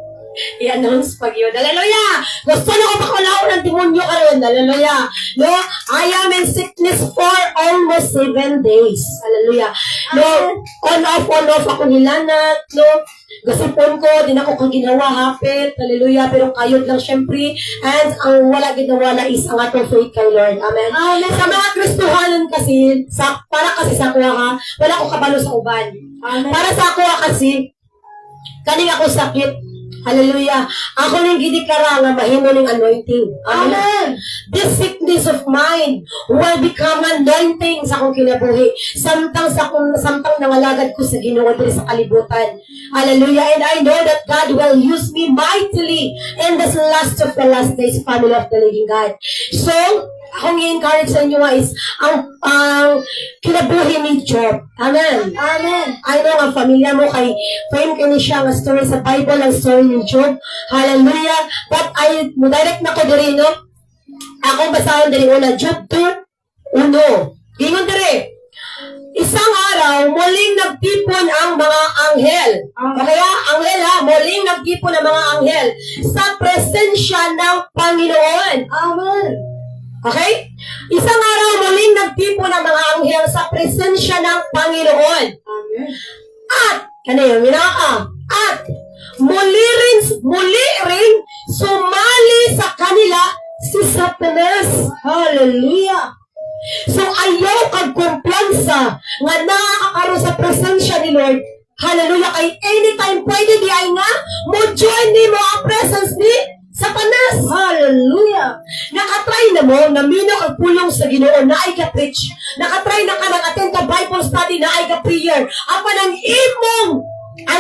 I-announce pag yun. Hallelujah! Gusto na ko pakulaw ng demonyo karon. Hallelujah! No? I am in sickness for almost 7 days. Hallelujah! No? On off ako nilanat. No? Gasipon ko, din ako kang ginawa hapit. Hallelujah! Pero kayod lang syempre. And ang wala ginawala is ang atong faith kay Lord. Amen? Amen. Sa mga Kristohanon kasi, para kasi sa kuha ha, wala ko kabalo sa uban. Amen. Para sa kuha kasi, kaning ako sakit, Hallelujah. Ako nang gidikara nga mahimo ning anointing. Amen. This sickness of mine will become anointing sa akong kinabuhi. Samtang nangalagad ko sa Ginoo diri sa kalibutan. Hallelujah. And I know that God will use me mightily in this last of the last days, family of the living God. So, akong i-encourage sa inyo nga is ang kinabuhi ni Job. Amen. Amen. I know ang pamilya mo kay frame kini siya nga story sa Bible, ang story ni Job. Hallelujah. But direct na ko diri, no? Akong basahan diri una, Job 2:1. Gingon diri. Isang araw, muling nagtipon ang mga anghel. Kaya, anghel ha, muling nagtipon ang mga anghel sa presensya ng Panginoon. Amen. Okay? Isang araw muling nagtipon ang mga anghel sa presensya ng Panginoon. Amen. At, kanayo, at muli rin sumali sa kanila si Satanas. Hallelujah. So, ayaw kag kumpiyansa nga nakakaroon sa presensya ni Lord. Hallelujah. Kay anytime pwede di ay nga mo join ni mo ang presence ni Satanas. Hallelujah. Nakatry na mo, naminaw ang pulong sa Ginoo na ay ka-preach. Nakatry na ka nag-attend ka Bible study na ay ka-prayer. Apan ang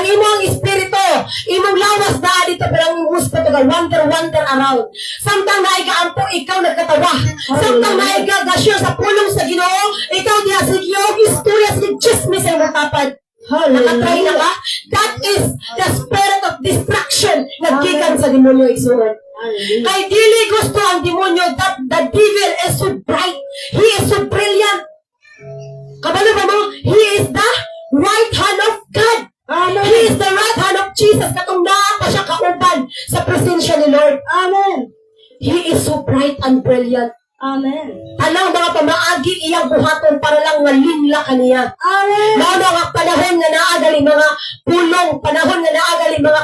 imong espiritu, imong lawas na dito, pero ang imong espiritu ka wander around. Samtang na ay ka-ampo, ikaw nagkatawa. Samtang na ay ka-gasyo sa pulong sa Ginoo, ikaw diya sa iyong istorya sa chismis ay matapad. Nakatry na ka? That is the spirit of distraction na gikan sa demonyo isuon. Kay dili gusto ang demonyo that the devil is so bright. He is so brilliant. Kabalo ba mo? He is the right hand of God. He is the right hand of Jesus. Katong naa pa siya kauban sa presensya ni Lord. Amen. He is so bright and brilliant. Amen. Anong mga pamaagi iyang buhaton para lang malinla kaniya. Amen. Mao mga panahon nga naagali mga pulong, panahon nga naagali mga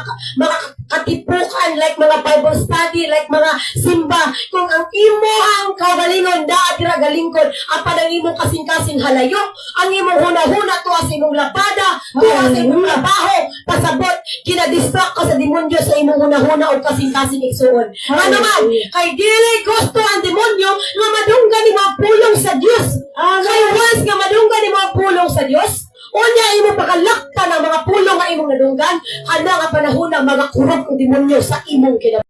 katipukan like mga Bible study, like mga simba. Kung ang imo ang kagalingon da dira galingkod, apan ang imong kasing-kasing halayo, ang imong hunahuna tuwa sa imong labada, tuwa sa imong trabaho, pasabot kinadistract ka sa demonyo sa imong hunahuna o kasing-kasing igsuon. Ano man, kay dili gusto ang demonyo nga madunggan ni mga pulong sa Dios. Kay once nga madunggan ni mga pulong sa Dios, unya imo pakalakta ng mga pulong nga imong nadunggan, ana nga panahon ng mga kurog ng demonyo sa imong kinabuhi.